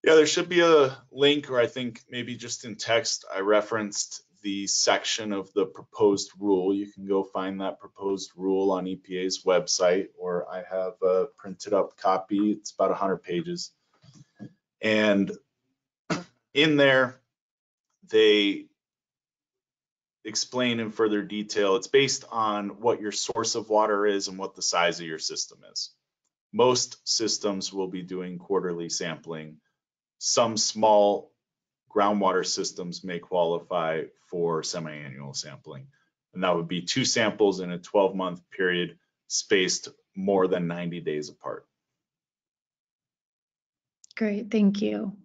Yeah, there should be a link, or I think maybe just in text, I referenced the section of the proposed rule. You can go find that proposed rule on EPA's website, or I have a printed up copy. It's about 100 pages. And in there, they explain in further detail, it's based on what your source of water is and what the size of your system is. Most systems will be doing quarterly sampling. Some small groundwater systems may qualify for semi-annual sampling, and that would be 2 samples in a 12-month period spaced more than 90 days apart. Great, thank you.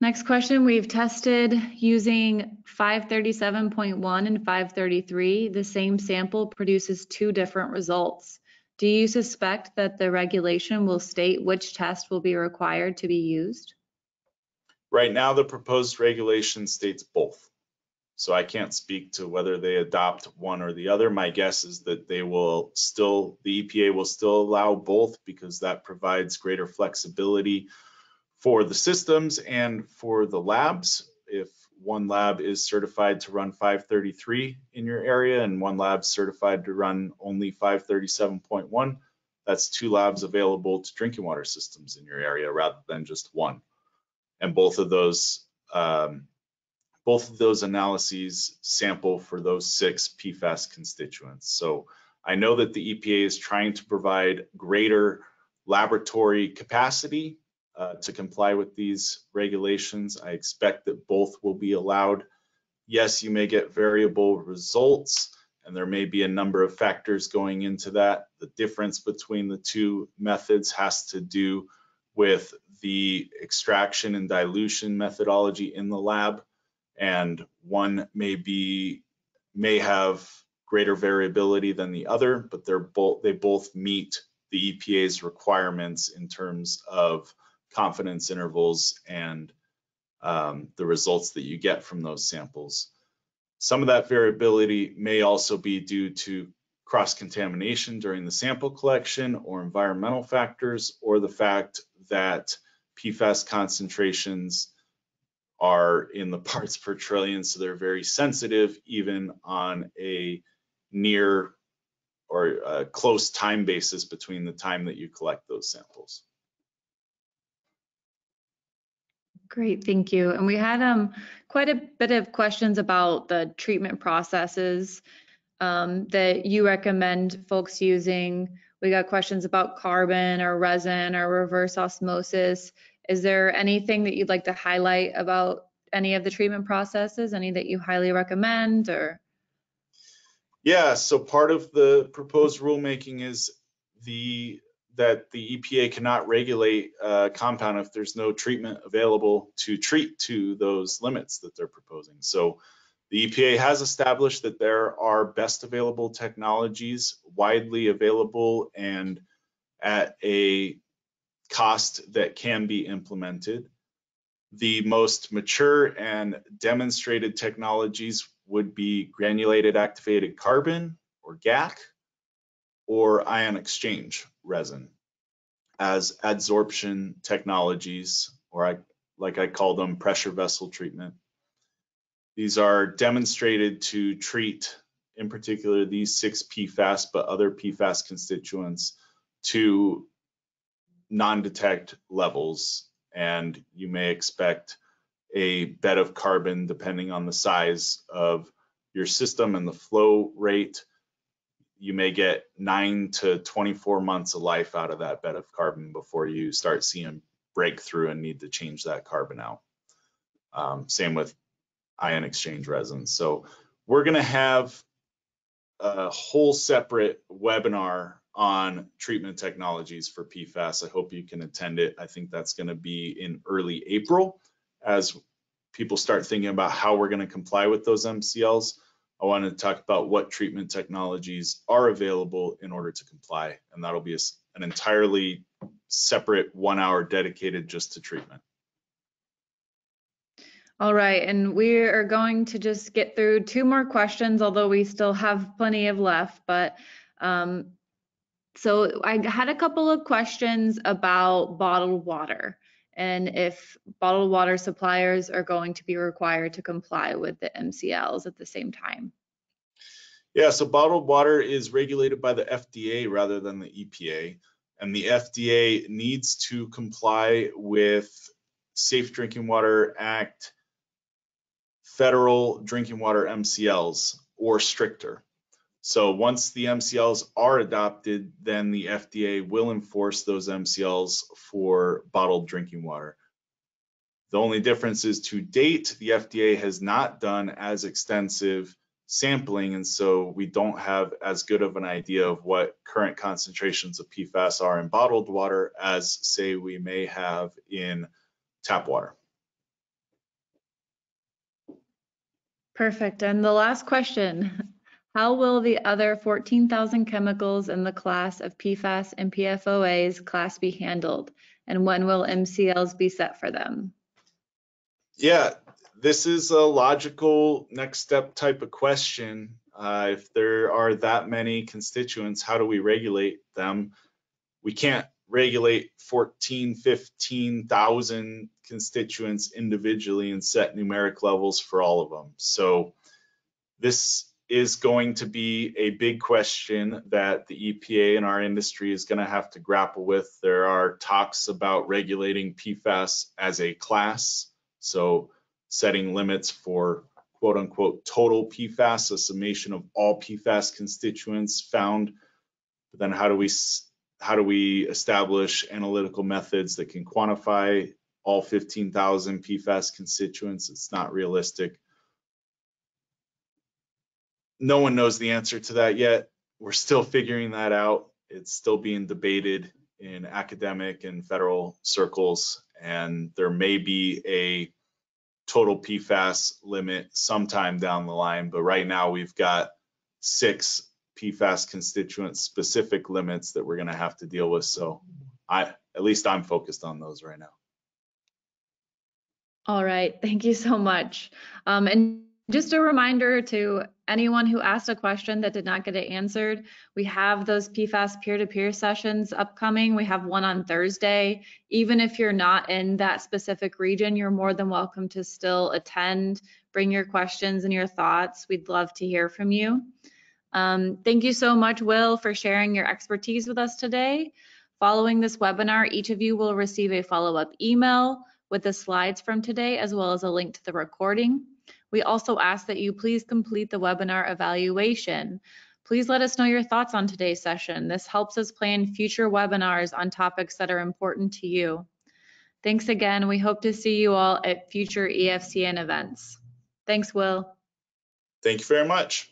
Next question, we've tested using 537.1 and 533. The same sample produces 2 different results. Do you suspect that the regulation will state which test will be required to be used? Right now, the proposed regulation states both. So I can't speak to whether they adopt one or the other. My guess is that they will still, the EPA will still allow both, because that provides greater flexibility for the systems and for the labs. If one lab is certified to run 533 in your area and one lab certified to run only 537.1, that's 2 labs available to drinking water systems in your area rather than just one. And both of those analyses sample for those 6 PFAS constituents. So I know that the EPA is trying to provide greater laboratory capacity to comply with these regulations. I expect that both will be allowed. Yes, you may get variable results, and there may be a number of factors going into that. The difference between the 2 methods has to do with the extraction and dilution methodology in the lab, and one may have greater variability than the other, but they both meet the EPA's requirements in terms of confidence intervals and the results that you get from those samples. Some of that variability may also be due to cross-contamination during the sample collection, or environmental factors, or the fact that PFAS concentrations are in the parts per trillion, so they're very sensitive even on a near or a close time basis between the time that you collect those samples. Great, thank you. And we had quite a bit of questions about the treatment processes that you recommend folks using. We got questions about carbon or resin or reverse osmosis. Is there anything that you'd like to highlight about any of the treatment processes? Any that you highly recommend? Or? Yeah, so part of the proposed rulemaking is that the EPA cannot regulate a compound if there's no treatment available to treat to those limits that they're proposing. So the EPA has established that there are best available technologies widely available and at a cost that can be implemented. The most mature and demonstrated technologies would be granulated activated carbon, or GAC, or ion exchange resin as adsorption technologies, or like I call them, pressure vessel treatment. These are demonstrated to treat, in particular, these 6 PFAS, but other PFAS constituents to non-detect levels, and you may expect a bed of carbon, depending on the size of your system and the flow rate. You may get 9 to 24 months of life out of that bed of carbon before you start seeing breakthrough and need to change that carbon out. Same with ion exchange resins. So we're going to have a whole separate webinar on treatment technologies for PFAS. I hope you can attend it. I think that's going to be in early April as people start thinking about how we're going to comply with those MCLs. I want to talk about what treatment technologies are available in order to comply, and that'll be an entirely separate 1 hour dedicated just to treatment. All right, and we are going to just get through 2 more questions, although we still have plenty of left. But so I had a couple of questions about bottled water and if bottled water suppliers are going to be required to comply with the MCLs at the same time. Yeah, so bottled water is regulated by the FDA rather than the EPA, and the FDA needs to comply with Safe Drinking Water Act, federal drinking water MCLs, or stricter. So once the MCLs are adopted, then the FDA will enforce those MCLs for bottled drinking water. The only difference is, to date, the FDA has not done as extensive sampling, and so we don't have as good of an idea of what current concentrations of PFAS are in bottled water as, say, we may have in tap water. Perfect. And the last question, how will the other 14,000 chemicals in the class of PFAS and PFOAs class be handled? And when will MCLs be set for them? Yeah, this is a logical next step type of question. If there are that many constituents, how do we regulate them? We can't regulate 14, 15,000 constituents individually and set numeric levels for all of them. So this is going to be a big question that the EPA and our industry is going to have to grapple with. There are talks about regulating PFAS as a class, so setting limits for quote unquote total PFAS, a summation of all PFAS constituents found. But then how do we establish analytical methods that can quantify all 15,000 PFAS constituents? It's not realistic. No one knows the answer to that yet. We're still figuring that out. It's still being debated in academic and federal circles, and there may be a total PFAS limit sometime down the line, but right now we've got 6 PFAS constituent specific limits that we're going to have to deal with. So at least I'm focused on those right now. All right, thank you so much. And just a reminder to anyone who asked a question that did not get it answered, we have those PFAS peer-to-peer sessions upcoming. We have one on Thursday. Even if you're not in that specific region, you're more than welcome to still attend, bring your questions and your thoughts. We'd love to hear from you. Thank you so much, Will, for sharing your expertise with us today. Following this webinar, each of you will receive a follow-up email with the slides from today, as well as a link to the recording. We also ask that you please complete the webinar evaluation. Please let us know your thoughts on today's session. This helps us plan future webinars on topics that are important to you. Thanks again. We hope to see you all at future EFCN events. Thanks, Will. Thank you very much.